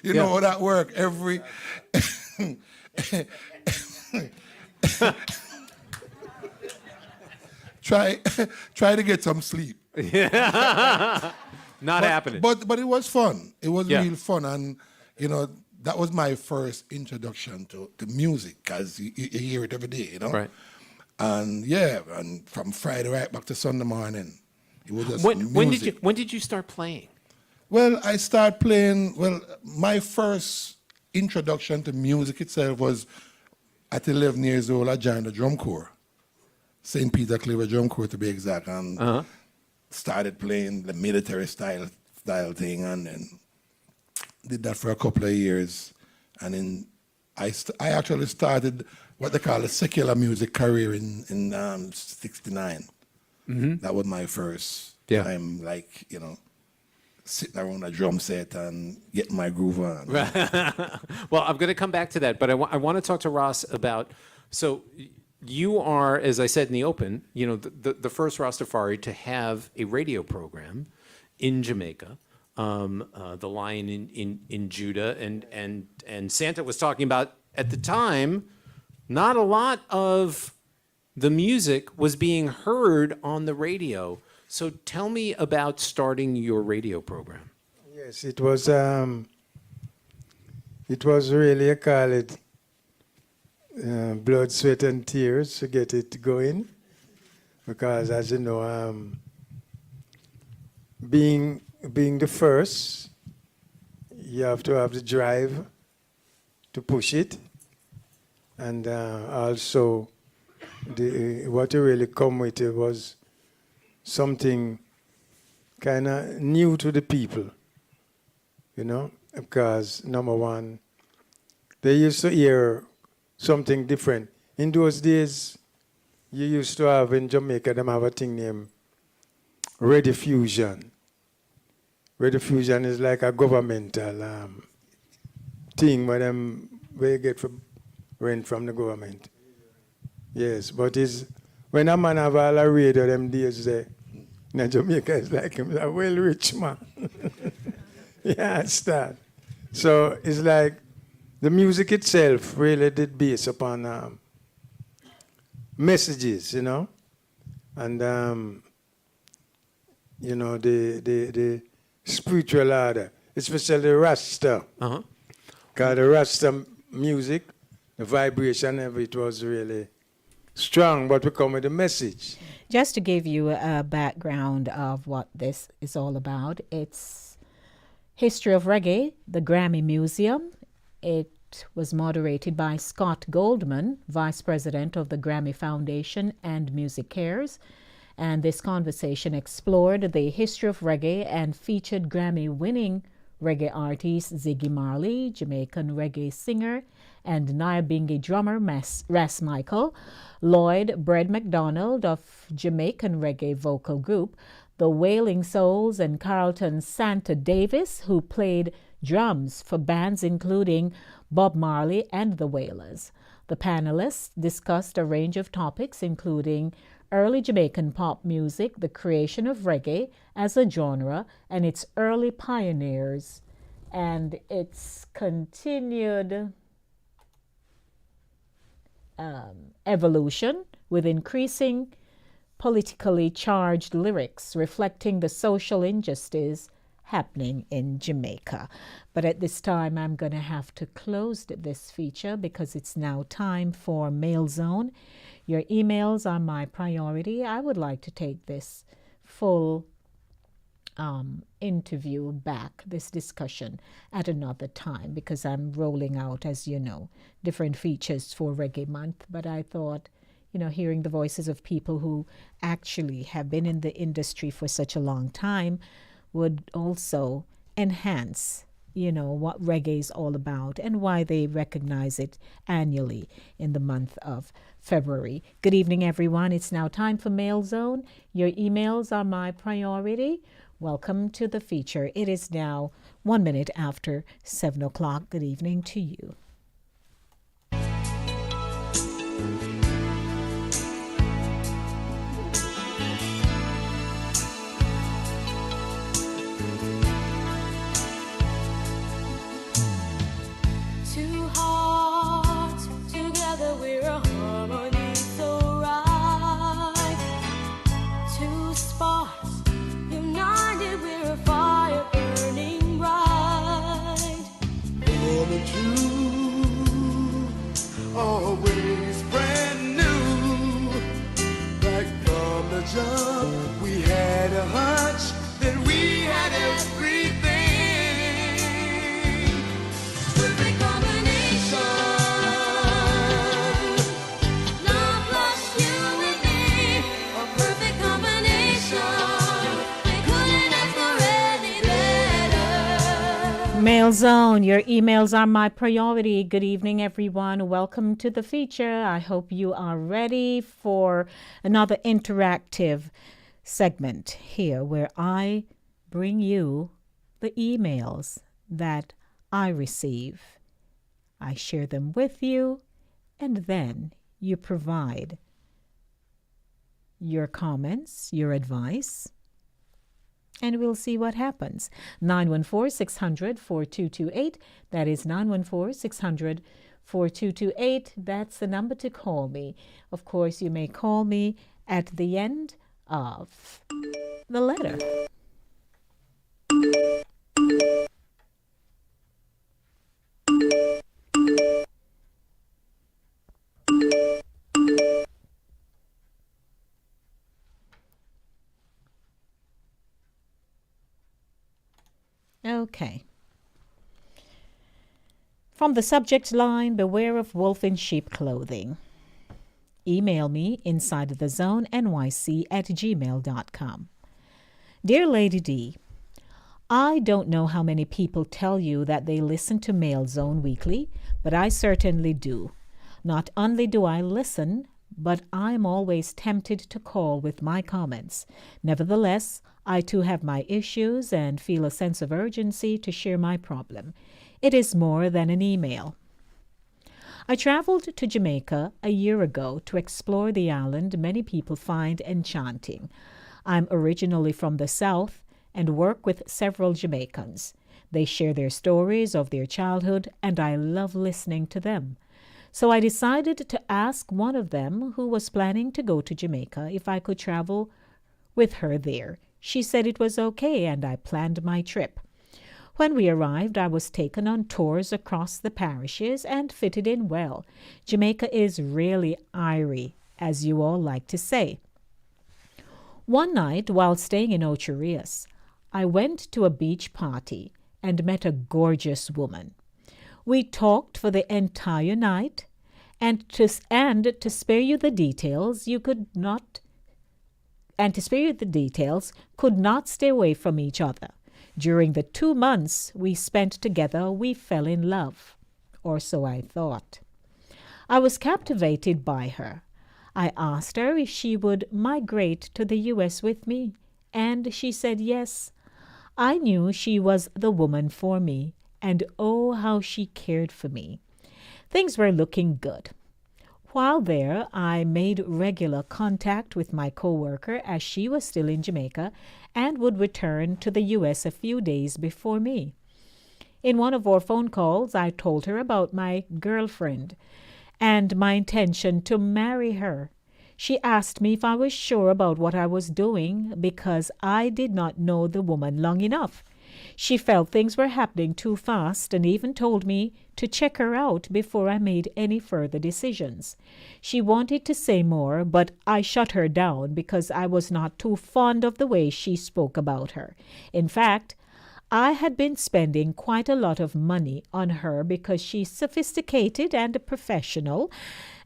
You know how that work. Every try to get some sleep. Not happening. But it was fun. It was real fun, and that was my first introduction to music because you hear it every day, Right. And and from Friday right back to Sunday morning, it was just music. When did you start playing? Well, I started playing. Well, my first introduction to music itself was at 11 years old. I joined the drum corps, St. Peter Cleaver Drum Corps to be exact, and started playing the military style thing, and then did that for a couple of years, and then I actually started what they call a secular music career in '69. That was my first time, sitting around a drum set and getting my groove on. Well, I'm going to come back to that, but I want to talk to Ross about, so you are, as I said in the open, the first Rastafari to have a radio program in Jamaica, The Lion in Judah, and Santa was talking about, at the time, not a lot of the music was being heard on the radio. So tell me about starting your radio program. Yes, it was really, I call it, blood, sweat, and tears to get it going. Because, as you know, being the first, you have to have the drive to push it, and also what you really come with it was something kind of new to the people, you know, because number one, they used to hear something different. In those days, you used to have in Jamaica, them have a thing named Radio Fusion. Radio Fusion is like a governmental thing where you get for rent from the government. Yes, but it's, when a man have all a radio them days there, in Jamaica is like him, a well rich man. Yeah, it's that. So it's like the music itself really did base upon messages, you know, and you know, the spiritual order, especially Rasta. Because the Rasta music, the vibration of it was really strong, but we come with a message. Just to give you a background of what this is all about, it's History of Reggae, the Grammy Museum. It was moderated by Scott Goldman, Vice President of the Grammy Foundation and Music Cares. And this conversation explored the history of reggae and featured Grammy-winning reggae artist Ziggy Marley, Jamaican reggae singer and Nyabingi drummer Ras Michael, Lloyd Bread McDonald of Jamaican reggae vocal group, the Wailing Souls, and Carlton Santa Davis, who played drums for bands including Bob Marley and the Wailers. The panelists discussed a range of topics including early Jamaican pop music, the creation of reggae as a genre, and its early pioneers, and its continued evolution with increasing politically charged lyrics reflecting the social injustice happening in Jamaica. But at this time, I'm going to have to close this feature because it's now time for Mail Zone. Your emails are my priority. I would like to take this full interview back, this discussion, at another time because I'm rolling out, as you know, different features for Reggae Month. But I thought, you know, hearing the voices of people who actually have been in the industry for such a long time would also enhance, you know, what reggae is all about and why they recognize it annually in the month of February. Good evening, everyone. It's now time for Mail Zone. Your emails are my priority. Welcome to the feature. It is now 1 minute after 7 o'clock. Good evening to you. Always brand new. Right from the jump, we had a hunch that we had everything. Perfect combination. Love plus you and me. A perfect combination. We couldn't ask for any better. Mail Zone, your emails are my priority. Good evening, everyone. Welcome to the feature. I hope you are ready for another interactive segment here where I bring you the emails that I receive. I share them with you, and then you provide your comments, your advice, and we'll see what happens. 914-600-4228. That is 914-600-4228. That's the number to call me. Of course, you may call me at the end of the letter. Okay. From the subject line, beware of wolf in sheep clothing. Email me insidethezone@gmail.com. Dear Lady D, I don't know how many people tell you that they listen to Mail Zone weekly, but I certainly do. Not only do I listen, but I'm always tempted to call with my comments. Nevertheless, I too have my issues and feel a sense of urgency to share my problem. It is more than an email. I traveled to Jamaica a year ago to explore the island many people find enchanting. I'm originally from the South and work with several Jamaicans. They share their stories of their childhood, and I love listening to them. So I decided to ask one of them who was planning to go to Jamaica if I could travel with her there. She said it was okay, and I planned my trip. When we arrived, I was taken on tours across the parishes and fitted in well. Jamaica is really airy, as you all like to say. One night, while staying in Ocho Rios, I went to a beach party and met a gorgeous woman. We talked for the entire night, and to spare you the details, could not stay away from each other. During the 2 months we spent together, we fell in love, or so I thought. I was captivated by her. I asked her if she would migrate to the U.S. with me, and she said yes. I knew she was the woman for me, and oh, how she cared for me. Things were looking good. While there, I made regular contact with my coworker as she was still in Jamaica and would return to the U.S. a few days before me. In one of our phone calls, I told her about my girlfriend and my intention to marry her. She asked me if I was sure about what I was doing because I did not know the woman long enough. She felt things were happening too fast and even told me to check her out before I made any further decisions. She wanted to say more, but I shut her down because I was not too fond of the way she spoke about her. In fact, I had been spending quite a lot of money on her because she's sophisticated and professional,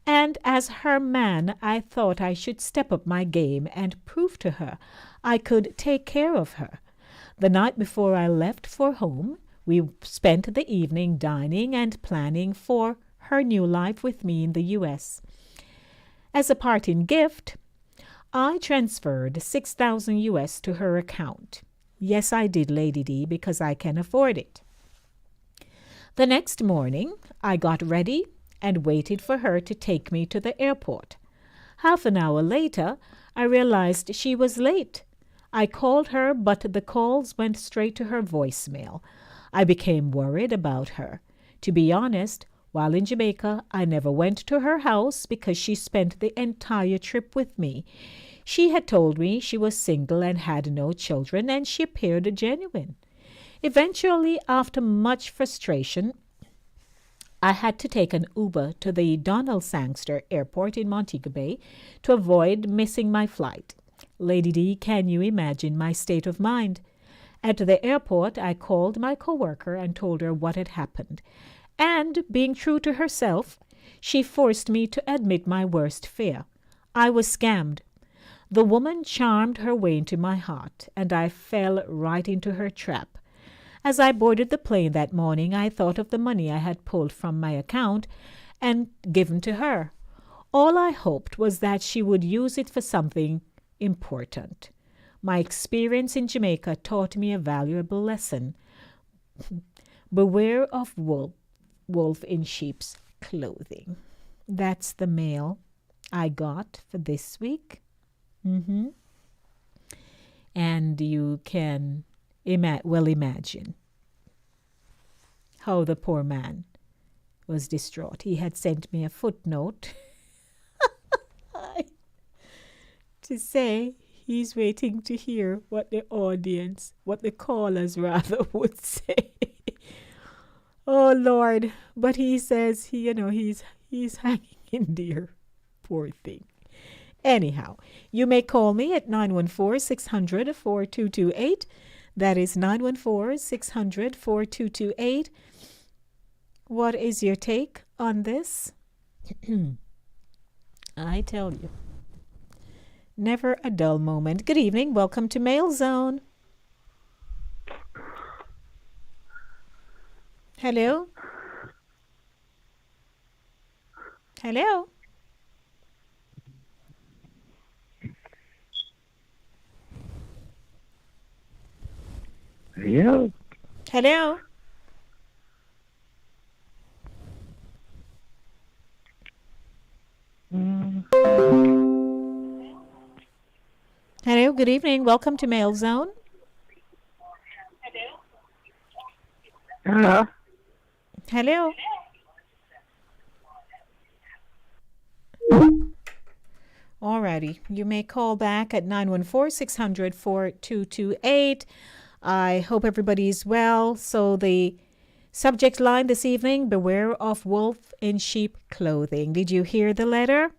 and as her man, I thought I should step up my game and prove to her I could take care of her. The night before I left for home, we spent the evening dining and planning for her new life with me in the U.S. As a parting gift, I transferred $6,000 to her account. Yes, I did, Lady D, because I can afford it. The next morning, I got ready and waited for her to take me to the airport. Half an hour later, I realized she was late. I called her, but the calls went straight to her voicemail. I became worried about her. To be honest, while in Jamaica, I never went to her house because she spent the entire trip with me. She had told me she was single and had no children, and she appeared genuine. Eventually, after much frustration, I had to take an Uber to the Donald Sangster Airport in Montego Bay to avoid missing my flight. Lady D, can you imagine my state of mind? At the airport, I called my coworker and told her what had happened. And, being true to herself, she forced me to admit my worst fear. I was scammed. The woman charmed her way into my heart, and I fell right into her trap. As I boarded the plane that morning, I thought of the money I had pulled from my account and given to her. All I hoped was that she would use it for something important. My experience in Jamaica taught me a valuable lesson. Beware of wolf in sheep's clothing. That's the mail I got for this week. And you can imagine how the poor man was distraught. He had sent me a footnote to say he's waiting to hear what the callers rather would say. Oh Lord, but he says he's hanging in there. Poor thing. Anyhow, you may call me at 914-600-4228. That is 914-600-4228. What is your take on this? I tell you. Never a dull moment. Good evening. Welcome to Mail Zone. Hello? Hello? Hello? Hello? Hello, good evening. Welcome to Mail Zone. Hello? Hello? Alrighty. You may call back at 914-600-4228. I hope everybody's well. So the subject line this evening, beware of wolf in sheep clothing. Did you hear the letter?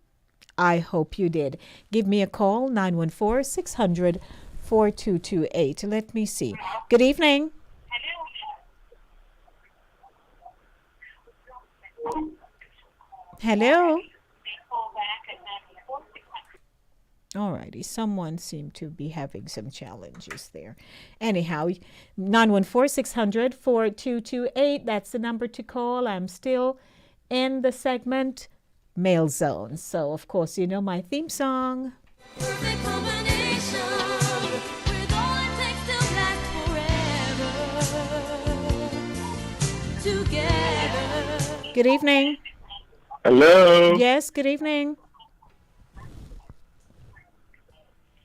I hope you did. Give me a call, 914-600-4228. Let me see. Good evening. Hello? Alrighty, someone seemed to be having some challenges there. Anyhow, 914-600-4228. That's the number to call. I'm still in the segment Mail Zone. So, of course, you know my theme song. Perfect combination with all it takes to last forever together. Good evening. Hello? Yes, good evening.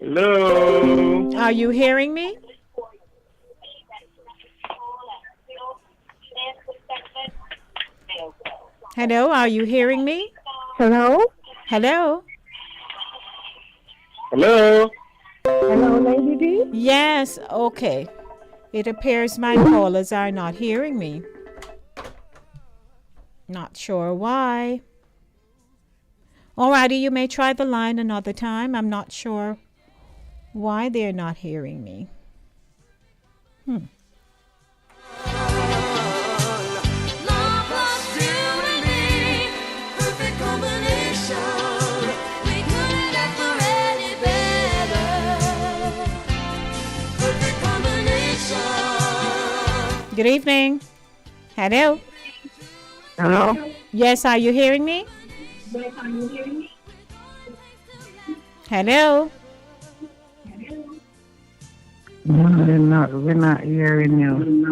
Hello? Are you hearing me? Hello, are you hearing me? Hello? Hello? Hello? Hello, Lady D? Yes, okay. It appears my callers are not hearing me. Not sure why. Alrighty, you may try the line another time. I'm not sure why they're not hearing me. Good evening. Hello? Hello? Yes, are you hearing me? Hello? No, we're not hearing you.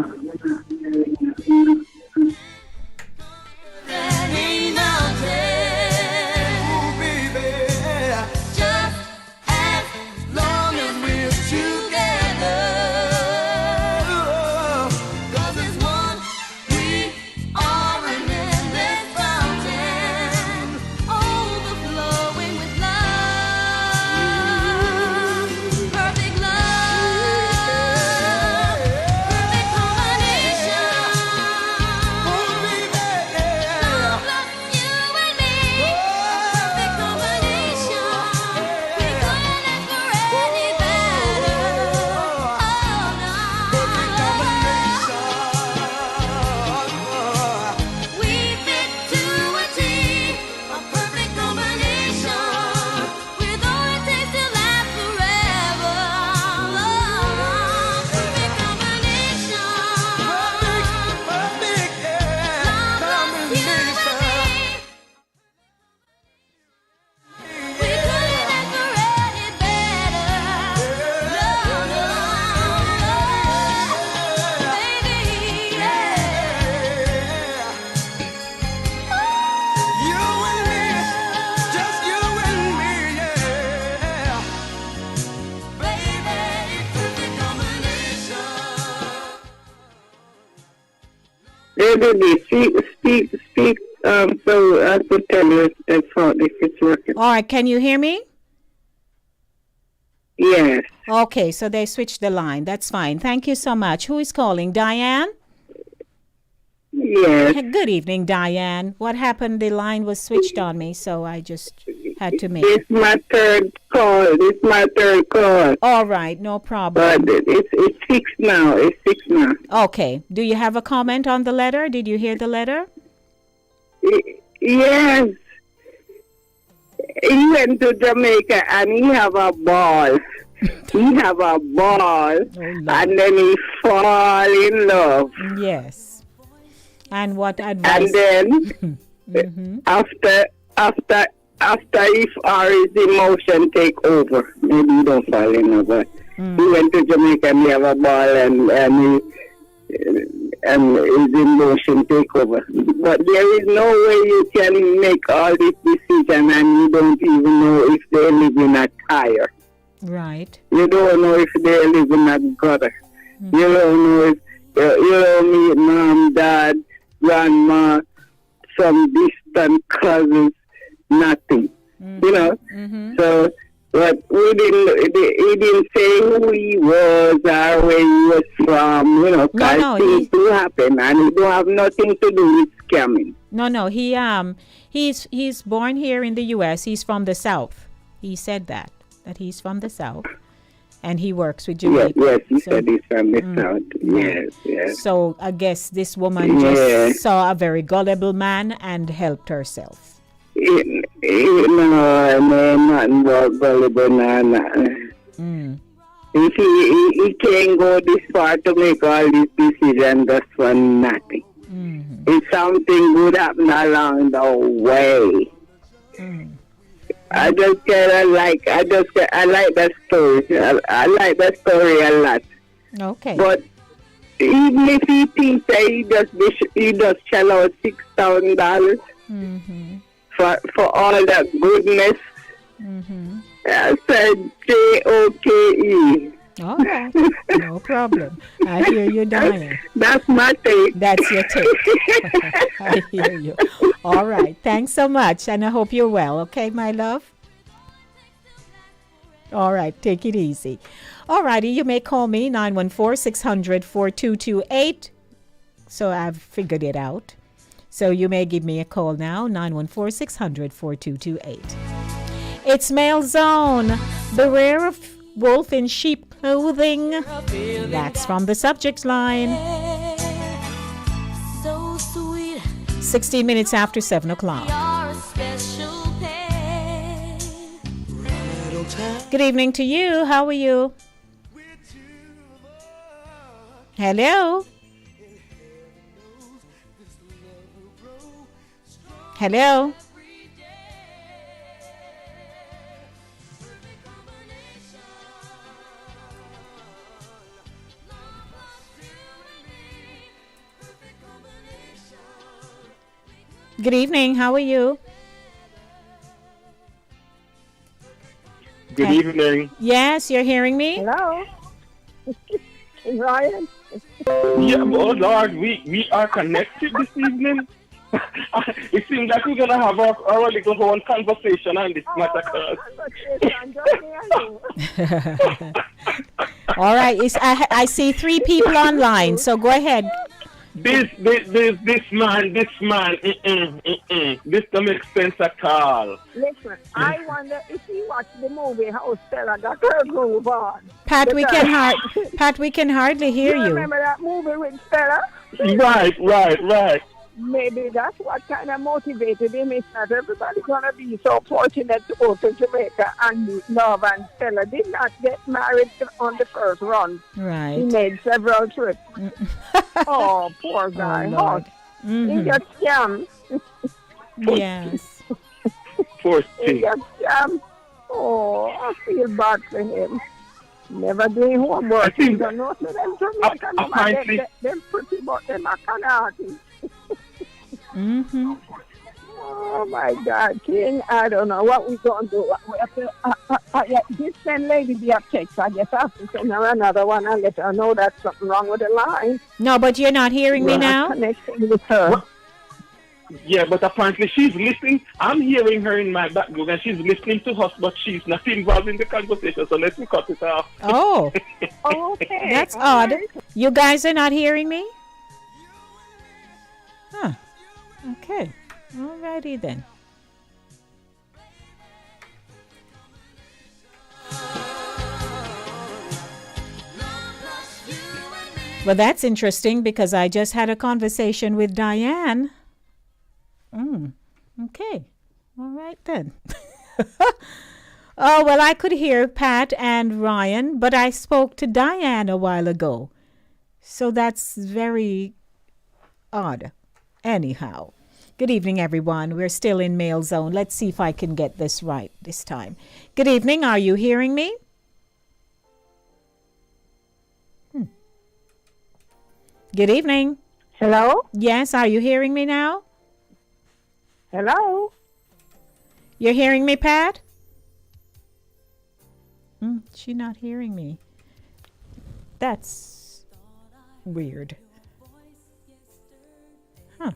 Speak, so I could tell you if it's working. All right, can you hear me? Yes. Okay, so they switched the line. That's fine. Thank you so much. Who is calling? Diane? Yes. Good evening, Diane. What happened? The line was switched on me, so I just had to make it. It's my third call. All right, no problem. But it's fixed now. Okay. Do you have a comment on the letter? Did you hear the letter? Yes. He went to Jamaica and he have a ball. He have a ball, and then he fall in love. Yes. And what advice? And then after if his emotion take over, maybe he don't fall in love. But he went to Jamaica and he have a ball, and his emotion take over. But there is no way you can make all this decision and you don't even know if they live in a tire. Right. You don't know if they live in a gutter. You don't know if you don't meet mom, dad, grandma, some distant cousins, nothing. You know. So, but he didn't say who he was or where he was from. You know, because things do happen, and it don't have nothing to do with scamming. No. He's born here in the U.S. He's from the South. He said that he's from the South, and he works with Jamaica. Yes, he said he's from the South. Yes. So I guess this woman just saw a very gullible man and helped herself. No, nothing about gullible, If he can't go this far to make all these decisions just for nothing. If something good happen along the way. I just kind of like, I like that story. I like that story a lot. Okay. But even if he thinks that he just shell out $6,000 for all that goodness, I said J-O-K-E. All right, no problem. I hear you, Diane. That's my take. That's your take. I hear you. All right, thanks so much, and I hope you're well. Okay, my love? All right, take it easy. All righty, you may call me 914-600-4228. So I've figured it out. So you may give me a call now, 914-600-4228. It's Mail Zone. Beware of wolf in sheep clothing. That's from the subject line. 16 minutes after 7 o'clock. Good evening to you. How are you? Hello? Hello? Good evening. How are you? Good evening. Yes, you're hearing me? Hello. Ryan. Yeah, oh Lord, we are connected this evening. It seems that we're gonna have our little one conversation on this matter. All right. I see 3 people online, so go ahead. This man, this don't make sense at all. Listen, I wonder if you watch the movie how Stella got her groove on. Pat, we can hardly hear you. Remember that movie with Stella? Right. Maybe that's what kind of motivated him. It's not everybody's gonna be so fortunate to go to Jamaica and meet love. And Stella did not get married on the first run. Right. He made several trips. Oh, poor guy. Oh, He got scammed. Yes. Poor He thing. got scammed. Oh, I feel bad for him. Never doing homework. I don't know to them Jamaican women. Them pretty, but them are kind of artists. Oh my God, King! I don't know what we gonna do. We have to, this same lady be a text. I guess I have to send her another one and let her know that's something wrong with the line. No, but you're not hearing me now? Connecting with her. What? Yeah, but apparently she's listening. I'm hearing her in my background and she's listening to us, but she's not involved in the conversation. So let me cut it off. Oh. Okay. That's odd. Right. You guys are not hearing me? Huh. Okay. Alrighty then. Well, that's interesting because I just had a conversation with Diane Okay. All right then. Oh, well, I could hear Pat and Ryan, but I spoke to Diane a while ago. So that's very odd. Anyhow, good evening, everyone. We're still in Mail Zone. Let's see if I can get this right this time. Good evening. Are you hearing me? Good evening. Hello? Yes, are you hearing me now? Hello? You're hearing me, Pat? She's not hearing me. That's weird. Huh.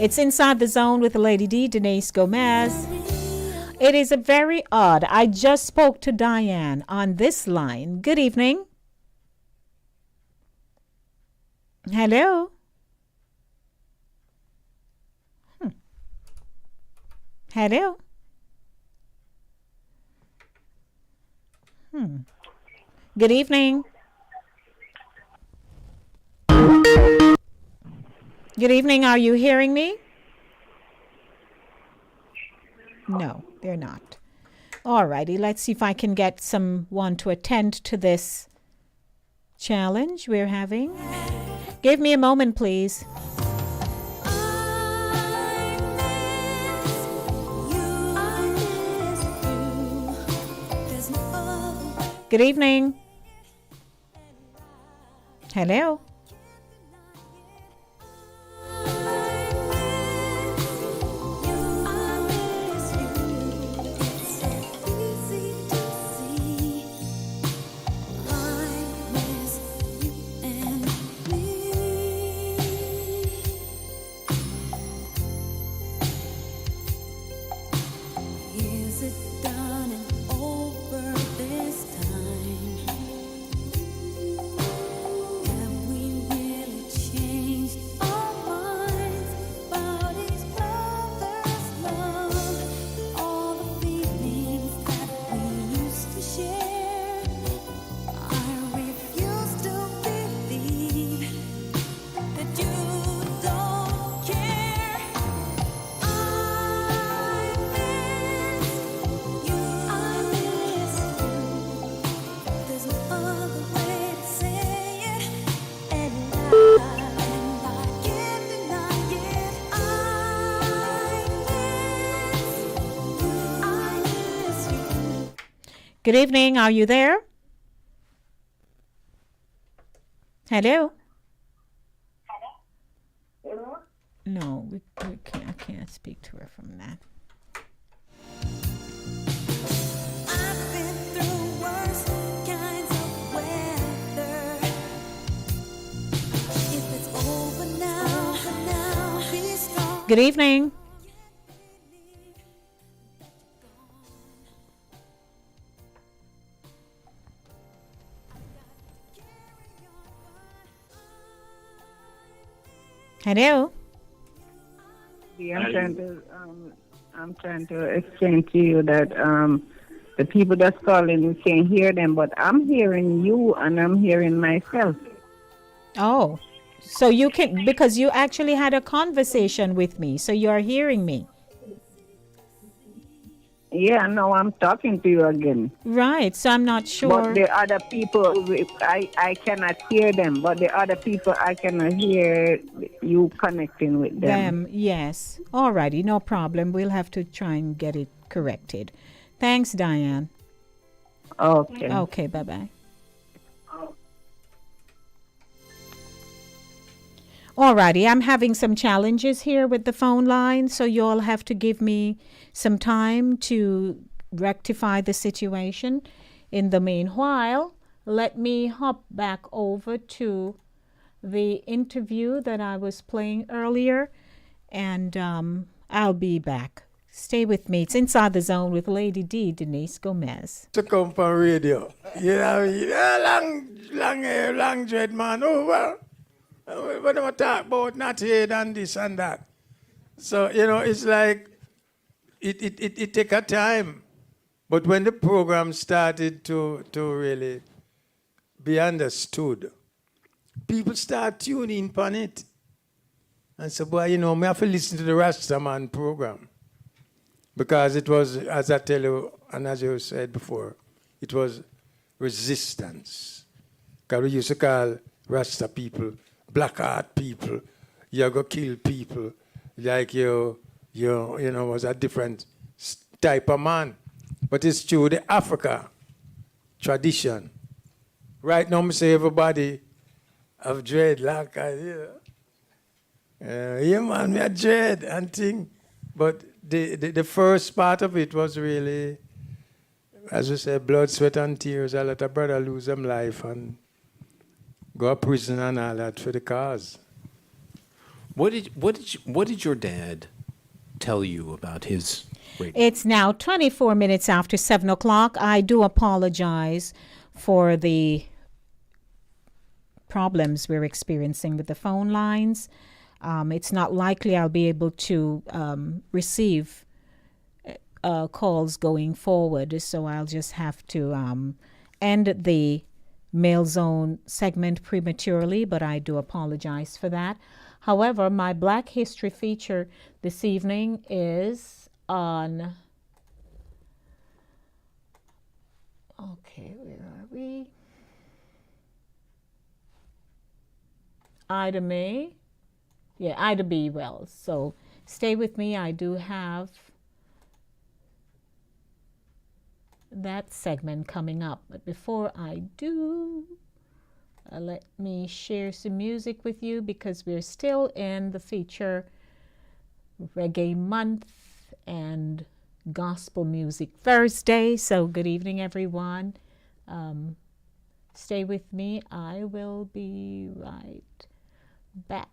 It's Inside the Zone with Lady D, Denise Gomez. It is a very odd. I just spoke to Diane on this line. Good evening. Hello. Hello. Good evening. Good evening. Are you hearing me? No, they're not. All righty. Let's see if I can get someone to attend to this challenge we're having. Give me a moment, please. Good evening. Hello. Good evening. Are you there? Hello? No, we can't. I can't speak to her from that. Good evening. Hello. I'm trying to explain to you that the people that's calling, you can't hear them, but I'm hearing you and I'm hearing myself. Oh, so you can, because you actually had a conversation with me, so you're hearing me. Yeah, no, I'm talking to you again. Right, so I'm not sure. But the other people, I cannot hear them. But the other people, I cannot hear you connecting with them. Yes. All righty, no problem. We'll have to try and get it corrected. Thanks, Diane. Okay. Okay, bye-bye. Alrighty, I'm having some challenges here with the phone line, so you'll have to give me some time to rectify the situation. In the meanwhile, let me hop back over to the interview that I was playing earlier, and I'll be back. Stay with me. It's Inside the Zone with Lady D, Denise Gomez. To come from radio. Long dread man. Oh, well. When I talk about not head and this and that. So, it's like it take a time. But when the program started to really be understood, people start tuning on it. And so, boy, you know, me have to listen to the Rastaman program. Because it was, as I tell you, and as you said before, it was resistance. Because we used to call Rasta people, black art people, you go kill people, like you know, was a different type of man. But it's true, the Africa tradition. Right now, I say everybody have dreadlock, yeah, man, me a dread and thing. But the first part of it was really, as we say, blood, sweat, and tears. A lot of brothers lose them life and go to prison and all that for the cause. What did your dad tell you about his radio? It's now 24 minutes after 7 o'clock. I do apologize for the problems we're experiencing with the phone lines. It's not likely I'll be able to receive calls going forward, so I'll just have to end the Mail Zone segment prematurely, but I do apologize for that. However, my Black History feature this evening is on... Okay, where are we? Ida May. Yeah, Ida B. Wells. So stay with me. I do have that segment coming up. But before I do, let me share some music with you because we're still in the feature Reggae Month and Gospel Music Thursday. So good evening, everyone. Stay with me. I will be right back.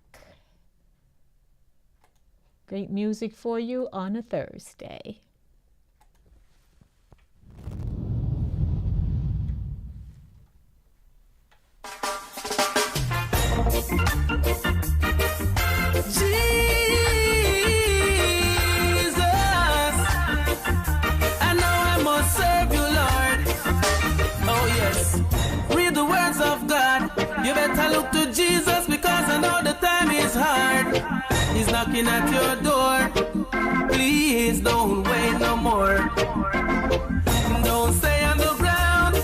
Great music for you on a Thursday. You better look to Jesus because I know the time is hard. He's knocking at your door. Please don't wait no more. Don't stay on the ground.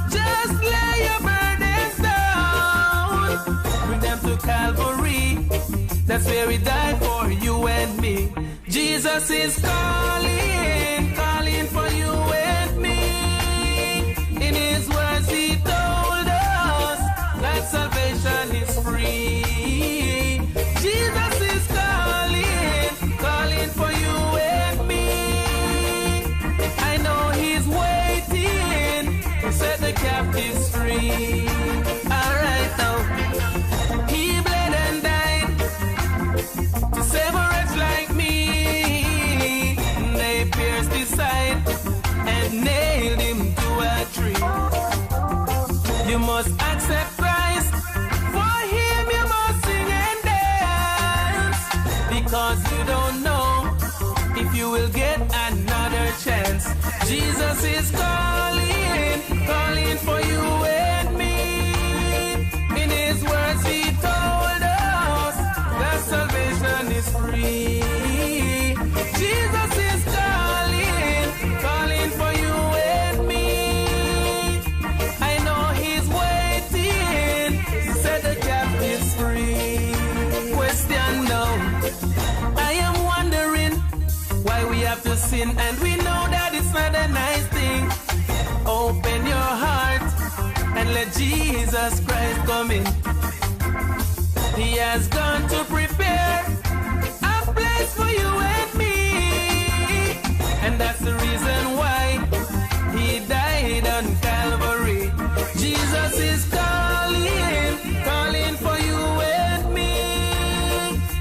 Just lay your burdens down. Bring them to Calvary. That's where he died for you and me. Jesus is calling, calling for you and me. In his words he told us that salvation is free. Jesus is calling, calling for you and me. I know he's waiting to set the captives free. Alright now, he bled and died to save a wretch like me. They pierced his side and nailed him to a tree. You must accept Christ, for him you must sing and dance, because you don't know if you will get another chance. Jesus is calling, calling for you and me. In his words he told us that salvation is free. Jesus is calling, calling for you and me. I know he's waiting to set the captives free. Question now, I am wondering why we have to sin, and we know that it's not a nice thing. Open your heart and let Jesus Christ come in. He has gone to prepare a place for you and me, and that's the reason why he died on Calvary. Jesus is calling, calling for you and me.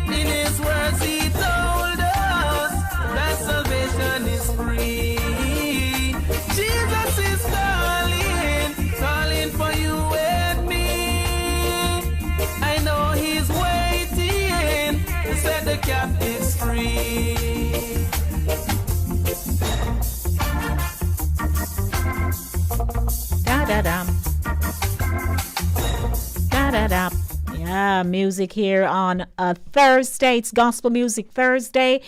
In his words he told us that salvation is free. Jesus is calling, calling for you and me. I know he's waiting music here on a Thursday. It's Gospel Music Thursday.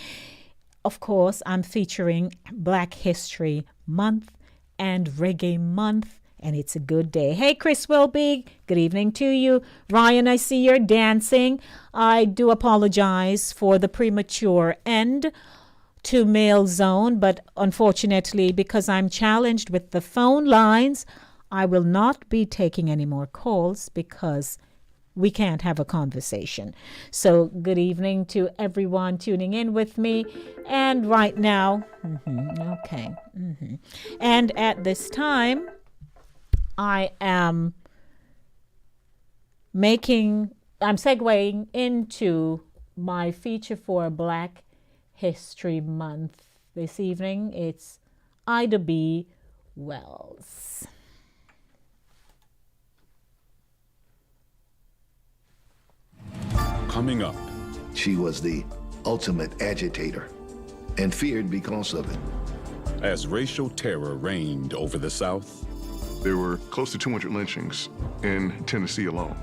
Of course, I'm featuring Black History Month and Reggae Month, and it's a good day. Hey, Chris Wilby, good evening to you. Ryan, I see you're dancing. I do apologize for the premature end to Mail Zone, but unfortunately, because I'm challenged with the phone lines, I will not be taking any more calls because we can't have a conversation. So good evening to everyone tuning in with me. And right now, and at this time, I am segueing into my feature for Black History Month. This evening, it's Ida B. Wells. Coming up. She was the ultimate agitator and feared because of it. As racial terror reigned over the South, there were close to 200 lynchings in Tennessee alone.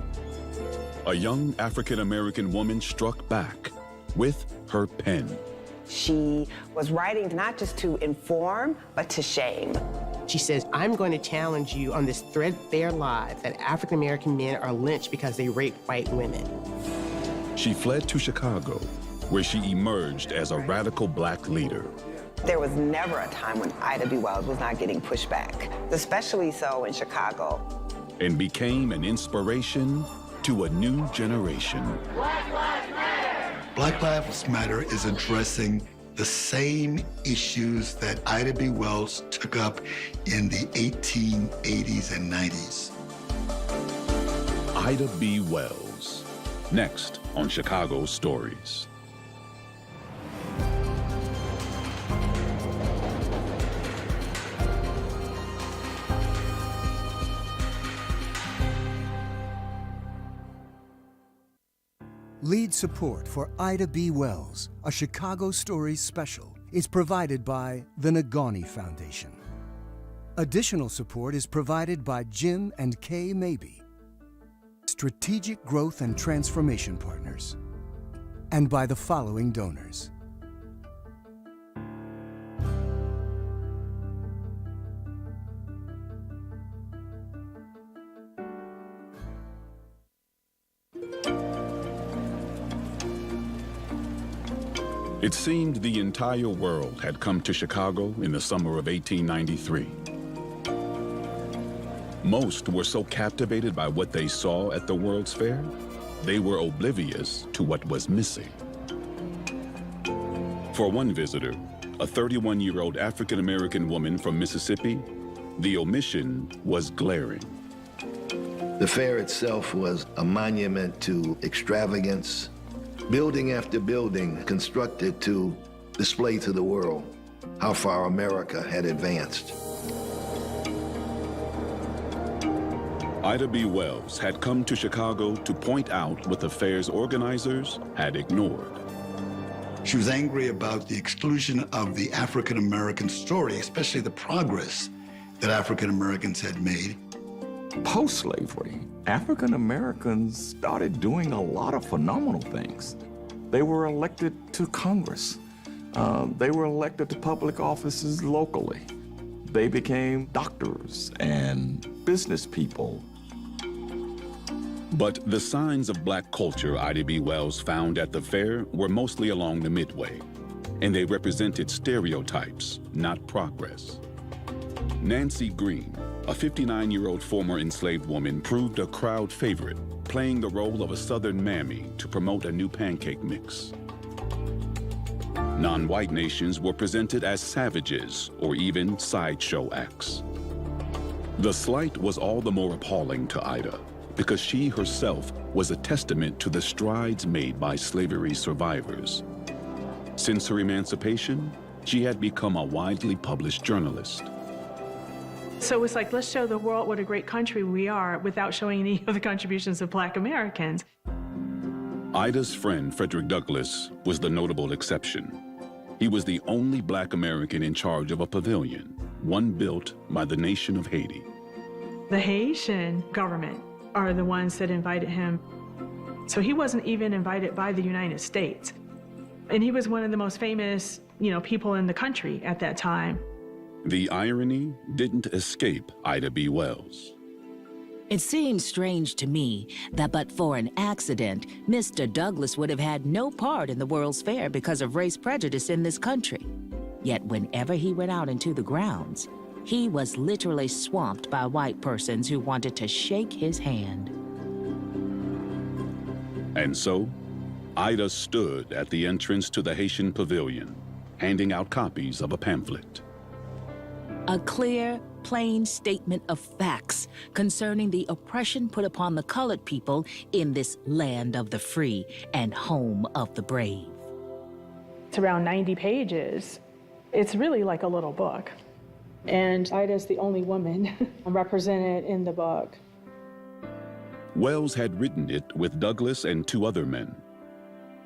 A young African-American woman struck back with her pen. She was writing not just to inform, but to shame. She says, I'm going to challenge you on this threadbare lie that African-American men are lynched because they rape white women. She fled to Chicago, where she emerged as a radical Black leader. There was never a time when Ida B. Wells was not getting pushback, especially so in Chicago. And became an inspiration to a new generation. Black Lives Matter is addressing the same issues that Ida B. Wells took up in the 1880s and 90s. Ida B. Wells, next on Chicago Stories. Lead support for Ida B. Wells, a Chicago Stories special, is provided by the Nagani Foundation. Additional support is provided by Jim and Kay Mabey, Strategic Growth and Transformation Partners, and by the following donors. It seemed the entire world had come to Chicago in the summer of 1893. Most were so captivated by what they saw at the World's Fair, they were oblivious to what was missing. For one visitor, a 31-year-old African-American woman from Mississippi, the omission was glaring. The fair itself was a monument to extravagance, building after building constructed to display to the world how far America had advanced. Ida B. Wells had come to Chicago to point out what the fair's organizers had ignored. She was angry about the exclusion of the African American story, especially the progress that African Americans had made. Post-slavery, African Americans started doing a lot of phenomenal things. They were elected to Congress. They were elected to public offices locally. They became doctors and business people. But the signs of Black culture Ida B. Wells found at the fair were mostly along the Midway, and they represented stereotypes, not progress. Nancy Green, a 59-year-old former enslaved woman, proved a crowd favorite, playing the role of a Southern mammy to promote a new pancake mix. Non-white nations were presented as savages or even sideshow acts. The slight was all the more appalling to Ida because she herself was a testament to the strides made by slavery survivors. Since her emancipation, she had become a widely published journalist. So it's like, let's show the world what a great country we are without showing any of the contributions of Black Americans. Ida's friend, Frederick Douglass, was the notable exception. He was the only Black American in charge of a pavilion, one built by the nation of Haiti. The Haitian government are the ones that invited him. So he wasn't even invited by the United States. And he was one of the most famous, people in the country at that time. The irony didn't escape Ida B. Wells. It seems strange to me that but for an accident, Mr. Douglas would have had no part in the World's Fair because of race prejudice in this country. Yet whenever he went out into the grounds, he was literally swamped by white persons who wanted to shake his hand. And so, Ida stood at the entrance to the Haitian pavilion, handing out copies of a pamphlet. A clear, plain statement of facts concerning the oppression put upon the colored people in this land of the free and home of the brave. It's around 90 pages. It's really like a little book. And Ida's the only woman represented in the book. Wells had written it with Douglas and 2 other men.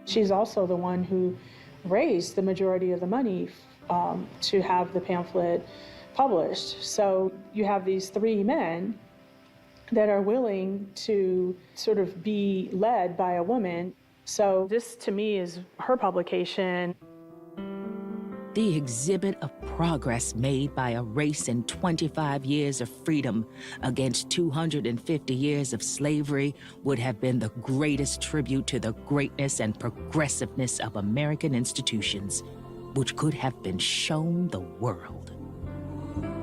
She's also the one who raised the majority of the money to have the pamphlet published. So you have these 3 men that are willing to sort of be led by a woman. So this, to me, is her publication. The exhibit of progress made by a race in 25 years of freedom against 250 years of slavery would have been the greatest tribute to the greatness and progressiveness of American institutions, which could have been shown the world.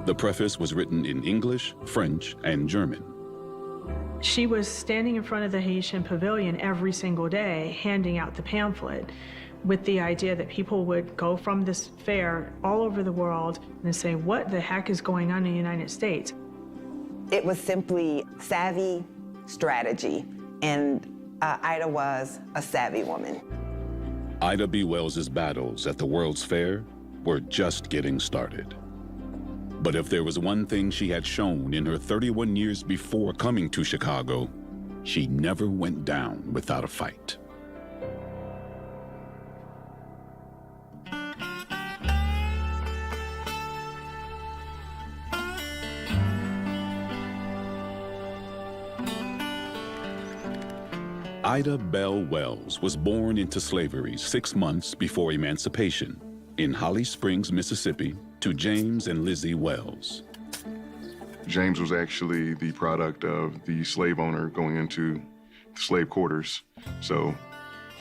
The preface was written in English, French, and German. She was standing in front of the Haitian pavilion every single day, handing out the pamphlet, with the idea that people would go from this fair all over the world and say, what the heck is going on in the United States? It was simply savvy strategy, and Ida was a savvy woman. Ida B. Wells's battles at the World's Fair were just getting started. But if there was one thing she had shown in her 31 years before coming to Chicago, she never went down without a fight. Ida Bell Wells was born into slavery 6 months before emancipation in Holly Springs, Mississippi, to James and Lizzie Wells. James was actually the product of the slave owner going into slave quarters. So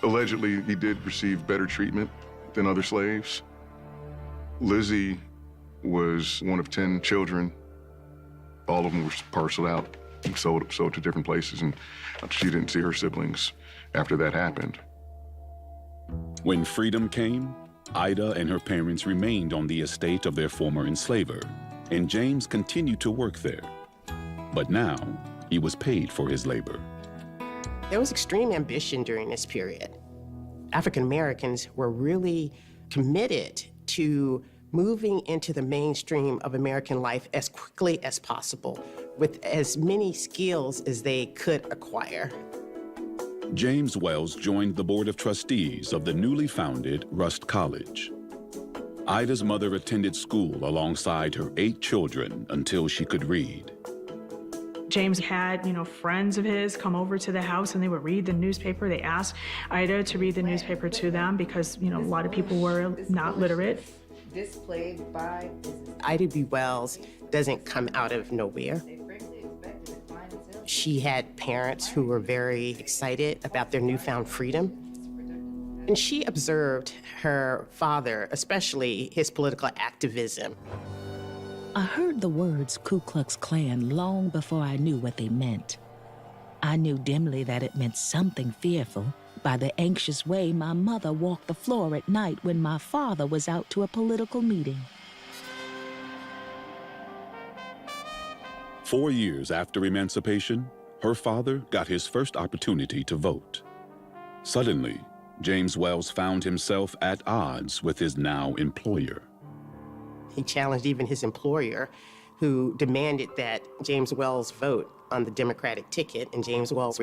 allegedly, he did receive better treatment than other slaves. Lizzie was one of 10 children. All of them were parceled out and sold to different places, and she didn't see her siblings after that happened. When freedom came, Ida and her parents remained on the estate of their former enslaver, and James continued to work there. But now, he was paid for his labor. There was extreme ambition during this period. African Americans were really committed to moving into the mainstream of American life as quickly as possible, with as many skills as they could acquire. James Wells joined the Board of Trustees of the newly founded Rust College. Ida's mother attended school alongside her 8 children until she could read. James had, friends of his come over to the house and they would read the newspaper. They asked Ida to read the newspaper to them because, a lot of people were not literate. Displayed by Ida B. Wells doesn't come out of nowhere. She had parents who were very excited about their newfound freedom. And she observed her father, especially his political activism. I heard the words Ku Klux Klan long before I knew what they meant. I knew dimly that it meant something fearful by the anxious way my mother walked the floor at night when my father was out to a political meeting. 4 years after emancipation, her father got his first opportunity to vote. Suddenly, James Wells found himself at odds with his now employer. He challenged even his employer, who demanded that James Wells vote on the Democratic ticket, and James Wells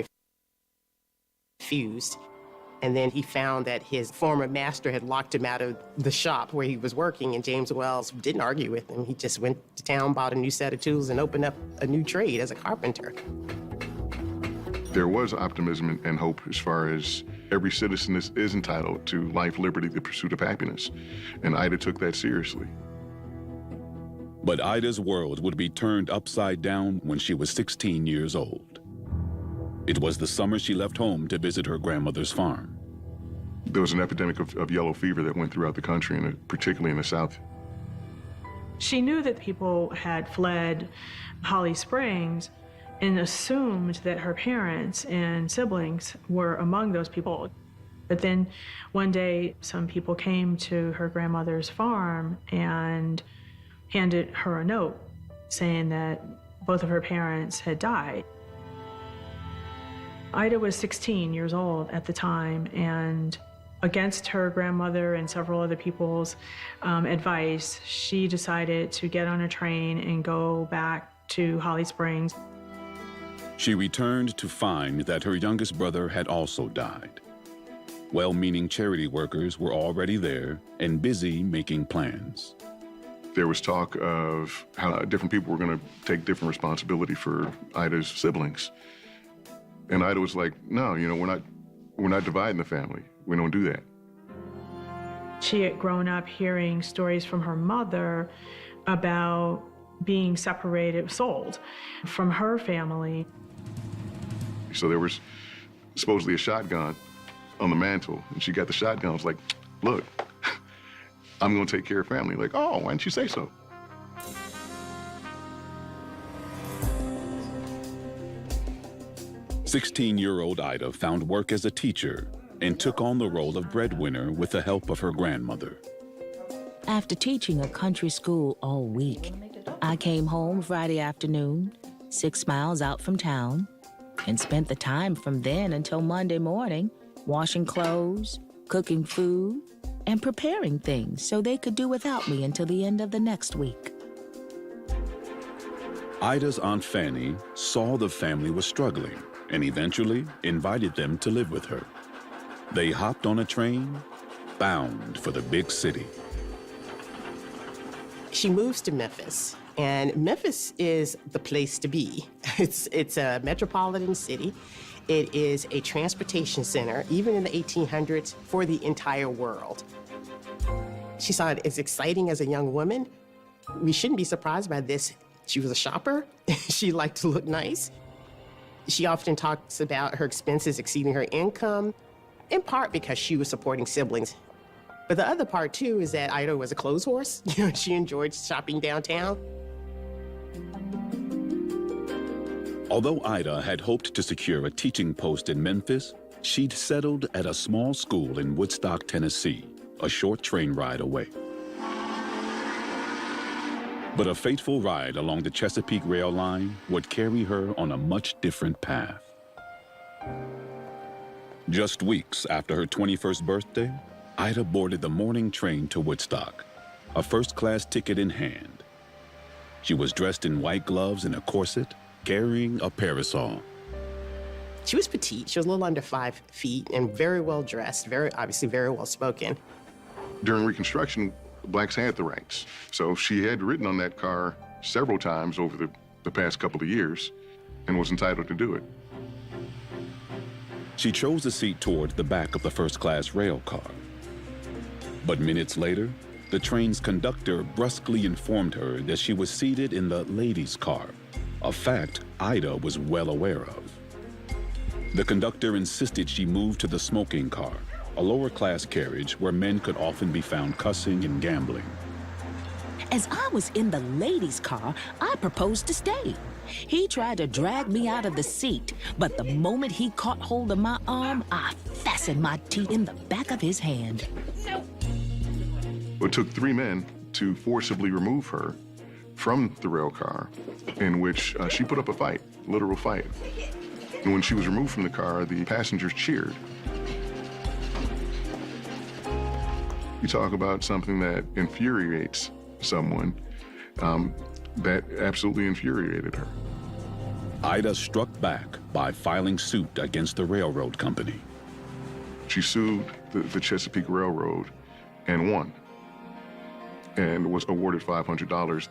refused. And then he found that his former master had locked him out of the shop where he was working, and James Wells didn't argue with him. He just went to town, bought a new set of tools, and opened up a new trade as a carpenter. there was optimism and hope as far as every citizen is entitled to life, liberty, the pursuit of happiness. And Ida took that seriously. But Ida's world would be turned upside down when she was 16 years old. It was the summer she left home to visit her grandmother's farm. There was an epidemic of yellow fever that went throughout the country, and particularly in the South. She knew that people had fled Holly Springs and assumed that her parents and siblings were among those people. But then one day, some people came to her grandmother's farm and handed her a note saying that both of her parents had died. Ida was 16 years old at the time, and against her grandmother and several other people's advice, she decided to get on a train and go back to Holly Springs. She returned to find that her youngest brother had also died. Well-meaning charity workers were already there and busy making plans. There was talk of how different people were going to take different responsibility for Ida's siblings. And Ida was like, no, we're not dividing the family. We don't do that. She had grown up hearing stories from her mother about being separated, sold from her family. So there was supposedly a shotgun on the mantle, and she got the shotgun. I was like, look, I'm going to take care of family. Like, oh, why didn't you say so? "16-year-old Ida found work as a teacher and took on the role of breadwinner with the help of her grandmother. After teaching a country school all week, I came home Friday afternoon, 6 miles out from town, and spent the time from then until Monday morning washing clothes, cooking food, and preparing things so they could do without me until the end of the next week. Ida's Aunt Fanny saw the family was struggling and eventually invited them to live with her. They hopped on a train, bound for the big city. She moves to Memphis, and Memphis is the place to be. It's a metropolitan city. It is a transportation center, even in the 1800s, for the entire world. She saw it as exciting as a young woman. We shouldn't be surprised by this. She was a shopper. She liked to look nice. She often talks about her expenses exceeding her income, in part because she was supporting siblings. But the other part, too, is that Ida was a clothes horse. She enjoyed shopping downtown. Although Ida had hoped to secure a teaching post in Memphis, she'd settled at a small school in Woodstock, Tennessee, a short train ride away. But a fateful ride along the Chesapeake rail line would carry her on a much different path. Just weeks after her 21st birthday, Ida boarded the morning train to Woodstock, a first-class ticket in hand. She was dressed in white gloves and a corset, carrying a parasol. She was petite. She was a little under 5 feet and very well dressed, obviously very well spoken. During Reconstruction, blacks had the rights. So she had ridden on that car several times over the past couple of years and was entitled to do it. She chose a seat toward the back of the first-class rail car. But minutes later, the train's conductor brusquely informed her that she was seated in the ladies' car, a fact Ida was well aware of. The conductor insisted she move to the smoking car, a lower-class carriage where men could often be found cussing and gambling. As I was in the ladies' car, I proposed to stay. He tried to drag me out of the seat, but the moment he caught hold of my arm, I fastened my teeth in the back of his hand. It took 3 men to forcibly remove her from the rail car, in which she put up a fight, literal fight. And when she was removed from the car, the passengers cheered. You talk about something that infuriates someone, that absolutely infuriated her. Ida struck back by filing suit against the railroad company. She sued the Chesapeake Railroad and won, and was awarded $500.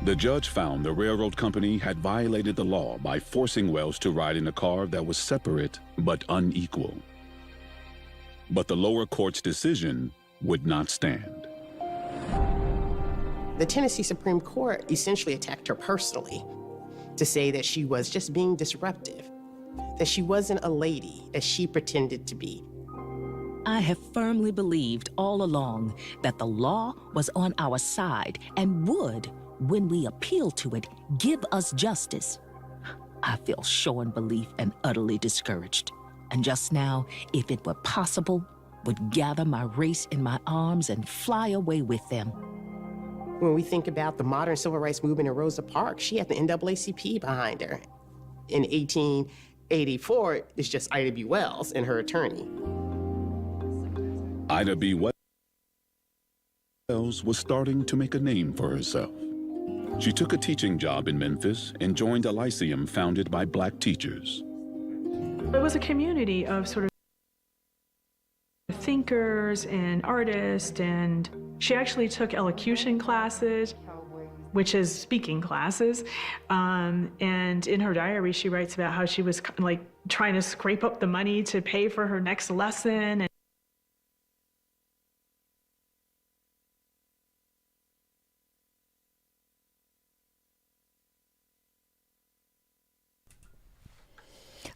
The judge found the railroad company had violated the law by forcing Wells to ride in a car that was separate but unequal. But the lower court's decision would not stand. The Tennessee Supreme Court essentially attacked her personally to say that she was just being disruptive, that she wasn't a lady as she pretended to be. I have firmly believed all along that the law was on our side and would, when we appeal to it, give us justice. I feel shorn belief and utterly discouraged. And just now, if it were possible, would gather my race in my arms and fly away with them. When we think about the modern civil rights movement in Rosa Parks, she had the NAACP behind her. In 1884, it's just Ida B. Wells and her attorney. Ida B. Wells was starting to make a name for herself. She took a teaching job in Memphis and joined a lyceum founded by Black teachers. It was a community of sort of thinkers and artists, and she actually took elocution classes, which is speaking classes. And in her diary, she writes about how she was like trying to scrape up the money to pay for her next lesson.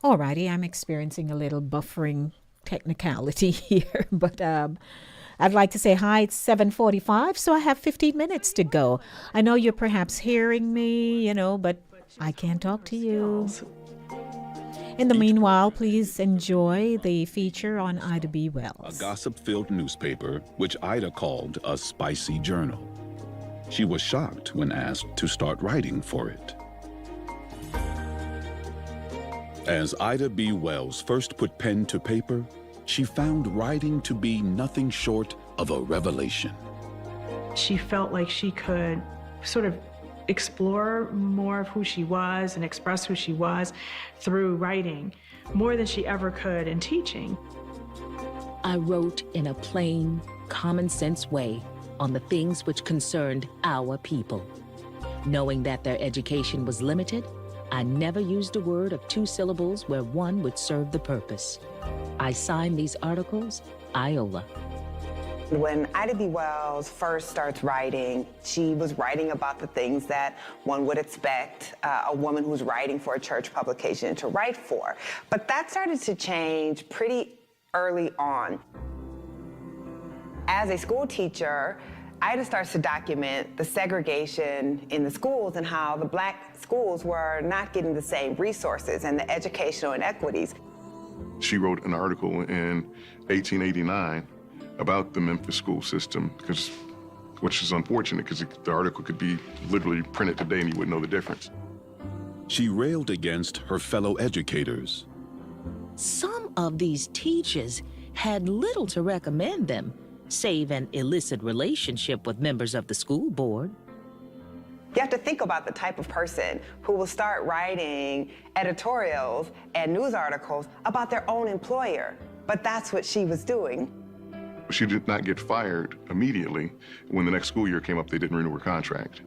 Alrighty, I'm experiencing a little buffering technicality here, but I'd like to say hi. It's 7:45, so I have 15 minutes to go. I know you're perhaps hearing me, but I can't talk to you. In the meanwhile, please enjoy the feature on Ida B. Wells. A gossip-filled newspaper, which Ida called a spicy journal. She was shocked when asked to start writing for it. As Ida B. Wells first put pen to paper, she found writing to be nothing short of a revelation. She felt like she could sort of explore more of who she was and express who she was through writing, more than she ever could in teaching. I wrote in a plain, common-sense way on the things which concerned our people. Knowing that their education was limited, I never used a word of 2 syllables where one would serve the purpose. I signed these articles Iola. When Ida B. Wells first starts writing, she was writing about the things that one would expect a woman who's writing for a church publication to write for. But that started to change pretty early on. As a school teacher, Ida starts to document the segregation in the schools and how the Black schools were not getting the same resources and the educational inequities. She wrote an article in 1889 about the Memphis school system, which is unfortunate because the article could be literally printed today and you wouldn't know the difference. She railed against her fellow educators. Some of these teachers had little to recommend them, save an illicit relationship with members of the school board. You have to think about the type of person who will start writing editorials and news articles about their own employer, but that's what she was doing. She did not get fired immediately. When the next school year came up, they didn't renew her contract.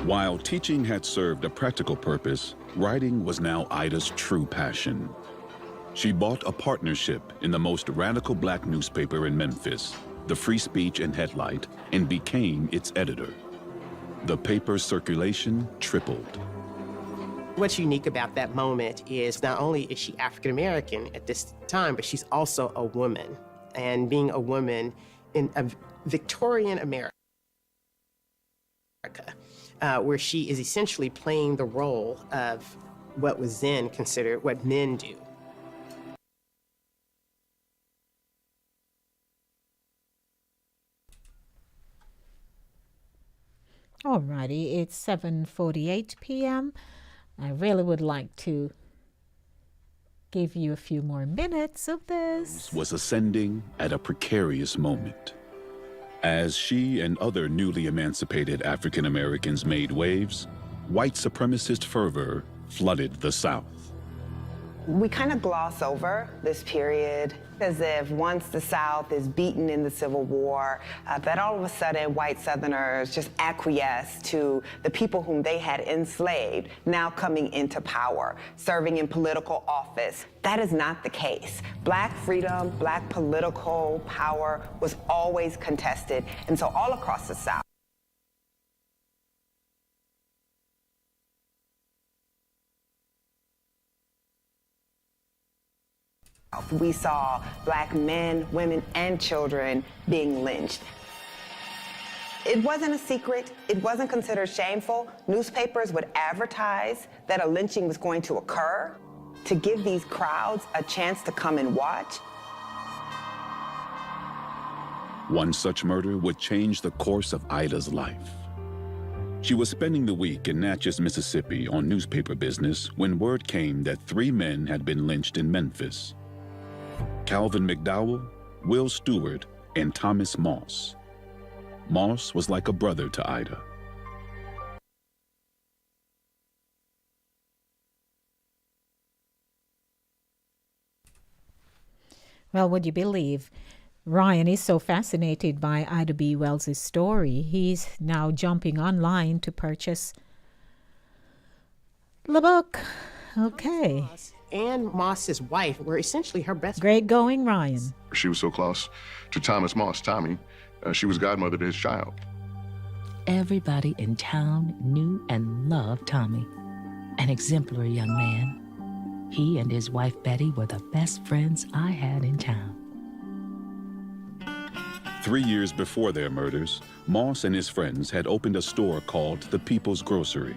While teaching had served a practical purpose, writing was now Ida's true passion. She bought a partnership in the most radical Black newspaper in Memphis, the Free Speech and Headlight, and became its editor. The paper's circulation tripled. What's unique about that moment is not only is she African American at this time, but she's also a woman. And being a woman in a Victorian America, where she is essentially playing the role of what was then considered what men do. Alrighty, it's 7:48 p.m. I really would like to give you a few more minutes of this. Was ascending at a precarious moment. As she and other newly emancipated African Americans made waves, white supremacist fervor flooded the South. We kind of gloss over this period As if once the South is beaten in the Civil War, that all of a sudden white Southerners just acquiesce to the people whom they had enslaved now coming into power, serving in political office. That is not the case. Black freedom, black political power was always contested, and so all across the South. We saw black men, women, and children being lynched. It wasn't a secret. It wasn't considered shameful. Newspapers would advertise that a lynching was going to occur to give these crowds a chance to come and watch. One such murder would change the course of Ida's life. She was spending the week in Natchez, Mississippi on newspaper business when word came that 3 men had been lynched in Memphis. Calvin McDowell, Will Stewart, and Thomas Moss. Moss was like a brother to Ida. Well, would you believe Ryan is so fascinated by Ida B. Wells' story, he's now jumping online to purchase the book. Okay. And Moss's wife were essentially her best. Great going, Ryan. She was so close to Thomas Moss, Tommy. She was godmother to his child. Everybody in town knew and loved Tommy, an exemplary young man. He and his wife Betty were the best friends I had in town. 3 years before their murders, Moss and his friends had opened a store called the People's Grocery.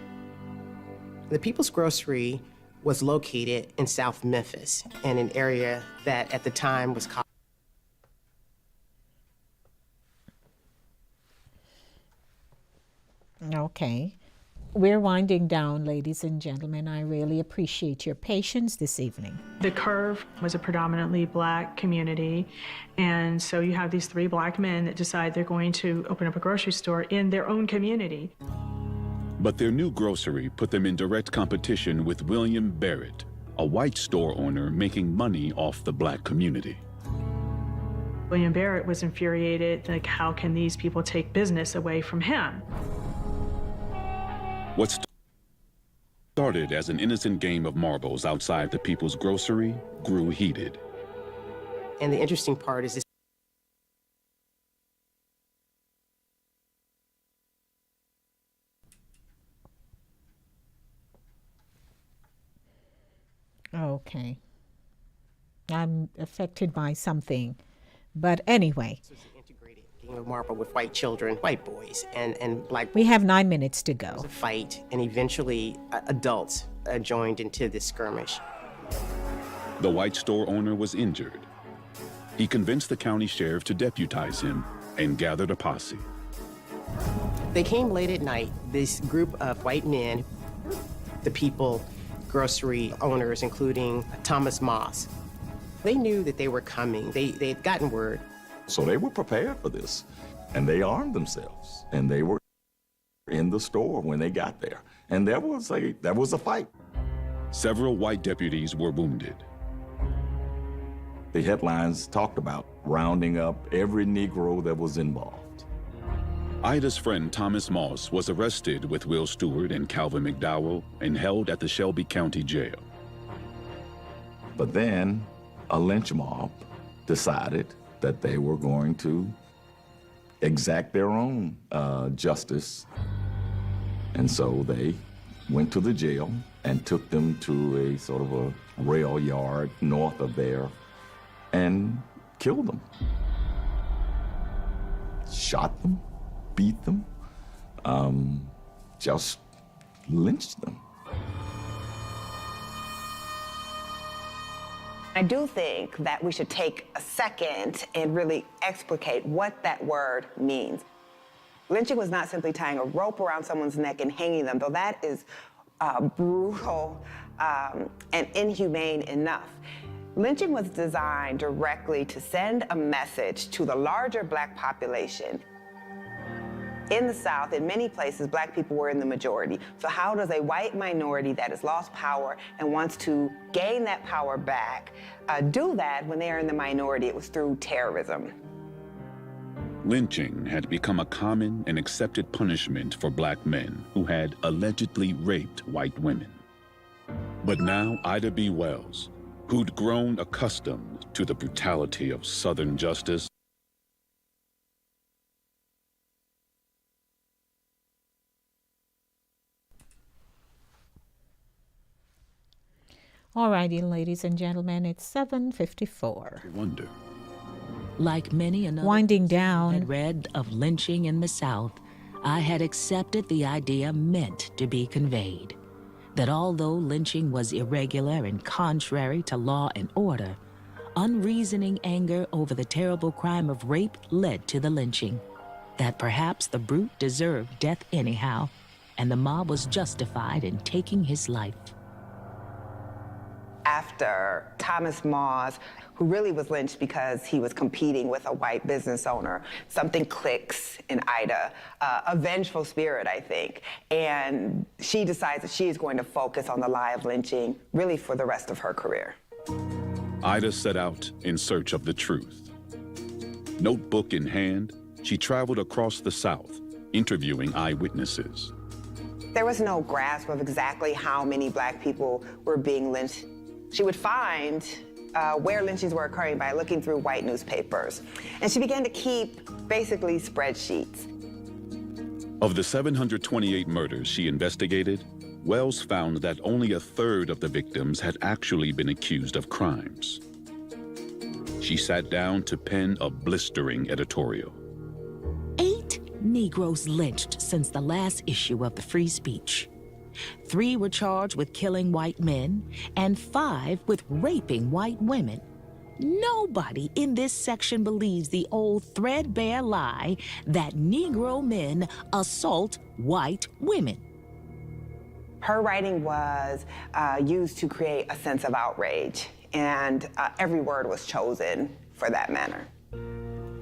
The People's Grocery was located in South Memphis, in an area that at the time was called. Okay. We're winding down, ladies and gentlemen. I really appreciate your patience this evening. The Curve was a predominantly black community, and so you have these 3 black men that decide they're going to open up a grocery store in their own community. But their new grocery put them in direct competition with William Barrett, a white store owner making money off the black community. William Barrett was infuriated, like, how can these people take business away from him? What started as an innocent game of marbles outside the People's Grocery grew heated. And the interesting part is this. Okay. I'm affected by something. But anyway. Game of marble with white children, white boys, and black boys. We have 9 minutes to go. There was a fight, and eventually adults joined into this skirmish. The white store owner was injured. He convinced the county sheriff to deputize him and gathered a posse. They came late at night, this group of white men, the People Grocery owners, including Thomas Moss. They knew that they were coming. They'd gotten word. So they were prepared for this, and they armed themselves, and they were in the store when they got there. And there was a fight. Several white deputies were wounded. The headlines talked about rounding up every Negro that was involved. Ida's friend Thomas Moss was arrested with Will Stewart and Calvin McDowell and held at the Shelby County Jail. But then a lynch mob decided that they were going to exact their own justice. And so they went to the jail and took them to a sort of a rail yard north of there and killed them. Shot them, beat them, just lynched them. I do think that we should take a second and really explicate what that word means. Lynching was not simply tying a rope around someone's neck and hanging them, though that is brutal and inhumane enough. Lynching was designed directly to send a message to the larger black population. In the South, in many places, black people were in the majority. So how does a white minority that has lost power and wants to gain that power back do that when they are in the minority? It was through terrorism. Lynching had become a common and accepted punishment for black men who had allegedly raped white women. But now Ida B. Wells, who'd grown accustomed to the brutality of Southern justice, Alrighty, ladies and gentlemen, it's 7:54. wonder. Like many another Winding person who down. had read of lynching in the South, I had accepted the idea meant to be conveyed. That although lynching was irregular and contrary to law and order, unreasoning anger over the terrible crime of rape led to the lynching. That perhaps the brute deserved death anyhow, and the mob was justified in taking his life. After Thomas Moss, who really was lynched because he was competing with a white business owner, something clicks in Ida, a vengeful spirit, I think. And she decides that she is going to focus on the lie of lynching really for the rest of her career. Ida set out in search of the truth. Notebook in hand, she traveled across the South, interviewing eyewitnesses. There was no grasp of exactly how many black people were being lynched. She would find where lynchings were occurring by looking through white newspapers. And she began to keep basically spreadsheets. Of the 728 murders she investigated, Wells found that only a third of the victims had actually been accused of crimes. She sat down to pen a blistering editorial. 8 Negroes lynched since the last issue of the Free Speech. 3 were charged with killing white men, and 5 with raping white women. Nobody in this section believes the old threadbare lie that Negro men assault white women. Her writing was used to create a sense of outrage, and every word was chosen for that manner.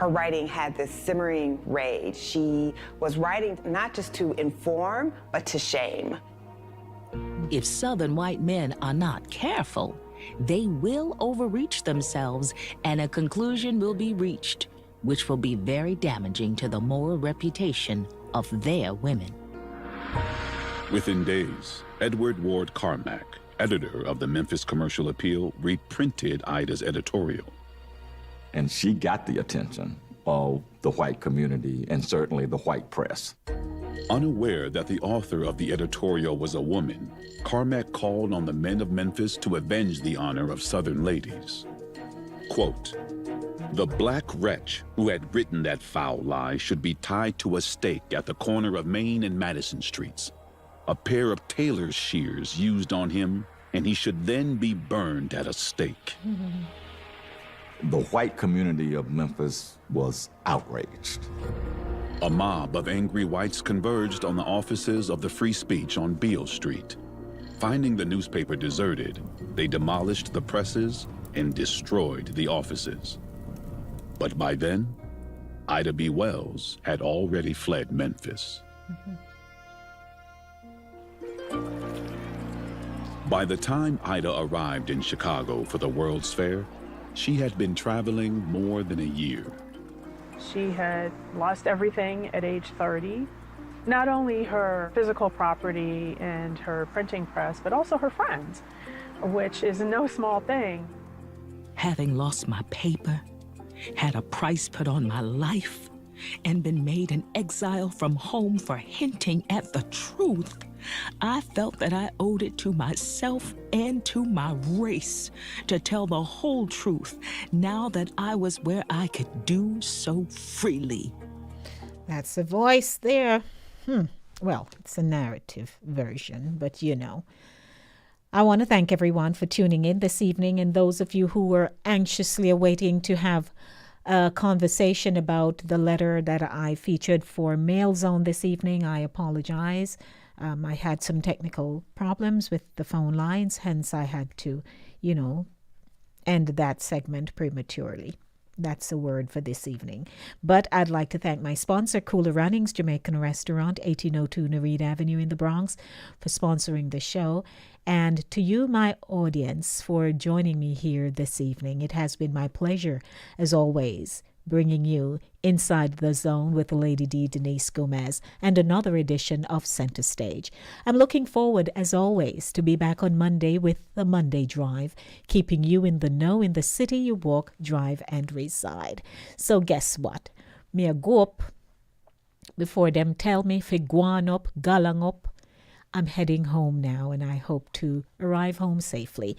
Her writing had this simmering rage. She was writing not just to inform, but to shame. If Southern white men are not careful, they will overreach themselves, and a conclusion will be reached, which will be very damaging to the moral reputation of their women. Within days, Edward Ward Carmack, editor of the Memphis Commercial Appeal, reprinted Ida's editorial. And she got the attention of the white community and certainly the white press. Unaware that the author of the editorial was a woman, Carmack called on the men of Memphis to avenge the honor of Southern ladies. Quote, "The black wretch who had written that foul lie should be tied to a stake at the corner of Main and Madison Streets. A pair of tailor's shears used on him, and he should then be burned at a stake." The white community of Memphis was outraged. A mob of angry whites converged on the offices of the Free Speech on Beale Street. Finding the newspaper deserted, they demolished the presses and destroyed the offices. But by then, Ida B. Wells had already fled Memphis. By the time Ida arrived in Chicago for the World's Fair, she had been traveling more than a year. She had lost everything at age 30. Not only her physical property and her printing press, but also her friends, which is no small thing. Having lost my paper, had a price put on my life, and been made an exile from home for hinting at the truth, I felt that I owed it to myself and to my race to tell the whole truth now that I was where I could do so freely. That's the voice there. Well, it's a narrative version, but you know. I want to thank everyone for tuning in this evening, and those of you who were anxiously awaiting to have a conversation about the letter that I featured for Mail Zone this evening. I apologize. I had some technical problems with the phone lines, hence I had to, end that segment prematurely. That's a word for this evening. But I'd like to thank my sponsor, Cooler Runnings Jamaican Restaurant, 1802 Nereid Avenue in the Bronx, for sponsoring the show. And to you, my audience, for joining me here this evening. It has been my pleasure, as always, bringing you Inside the Zone with Lady D, Denise Gomez, and another edition of Center Stage. I'm looking forward, as always, to be back on Monday with the Monday Drive, keeping you in the know in the city you walk, drive, and reside. So guess what? Me a go up before them tell me fi gwan up, galang up. I'm heading home now, and I hope to arrive home safely.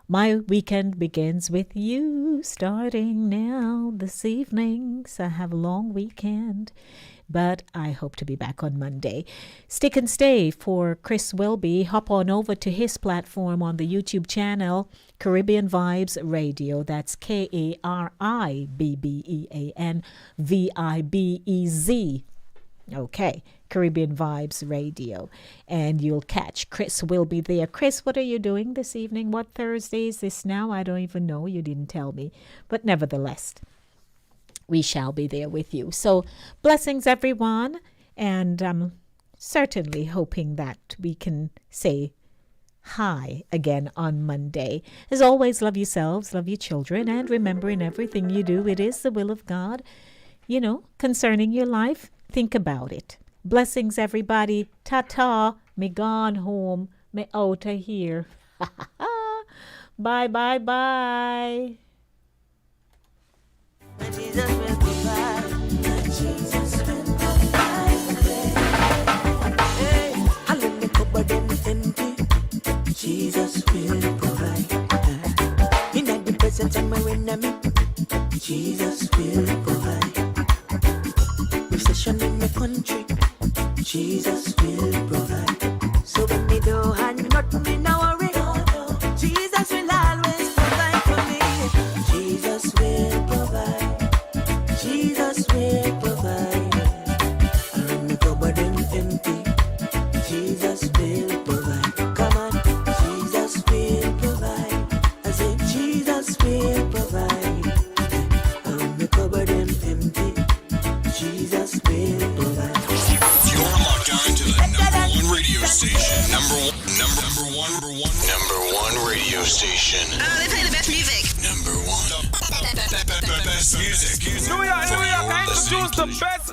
My weekend begins with you starting now this evening. So I have a long weekend, but I hope to be back on Monday. Stick and stay for Chris Wilby. Hop on over to his platform on the YouTube channel, Caribbean Vibes Radio. That's KARIBBEAN VIBEZ. Okay, Caribbean Vibes Radio. And you'll catch Chris will be there. Chris, what are you doing this evening? What Thursday is this now? I don't even know. You didn't tell me. But nevertheless, we shall be there with you. So blessings, everyone. And I'm certainly hoping that we can say hi again on Monday. As always, love yourselves, love your children, and remember, in everything you do, it is the will of God, concerning your life. Think about it. Blessings, everybody. Ta-ta. Me gone home. Me out of here. Bye, bye, bye. Jesus will provide. Jesus will provide. Hey, I let me cover them empty. Jesus will provide. In the presence of my enemy, Jesus will provide. Recession in the country, Jesus will provide. So when me don't have nothing, me no worry. Jesus will always provide for me. Jesus will provide. Jesus will provide. And when me cover them empty, Jesus will provide. Come on, Jesus will provide. I say Jesus will provide. And when me cover them empty, Jesus will provide. You're locked on to the #1 radio station. Number one radio station. Oh, they play the best music. #1. Best music. New York, I introduce the best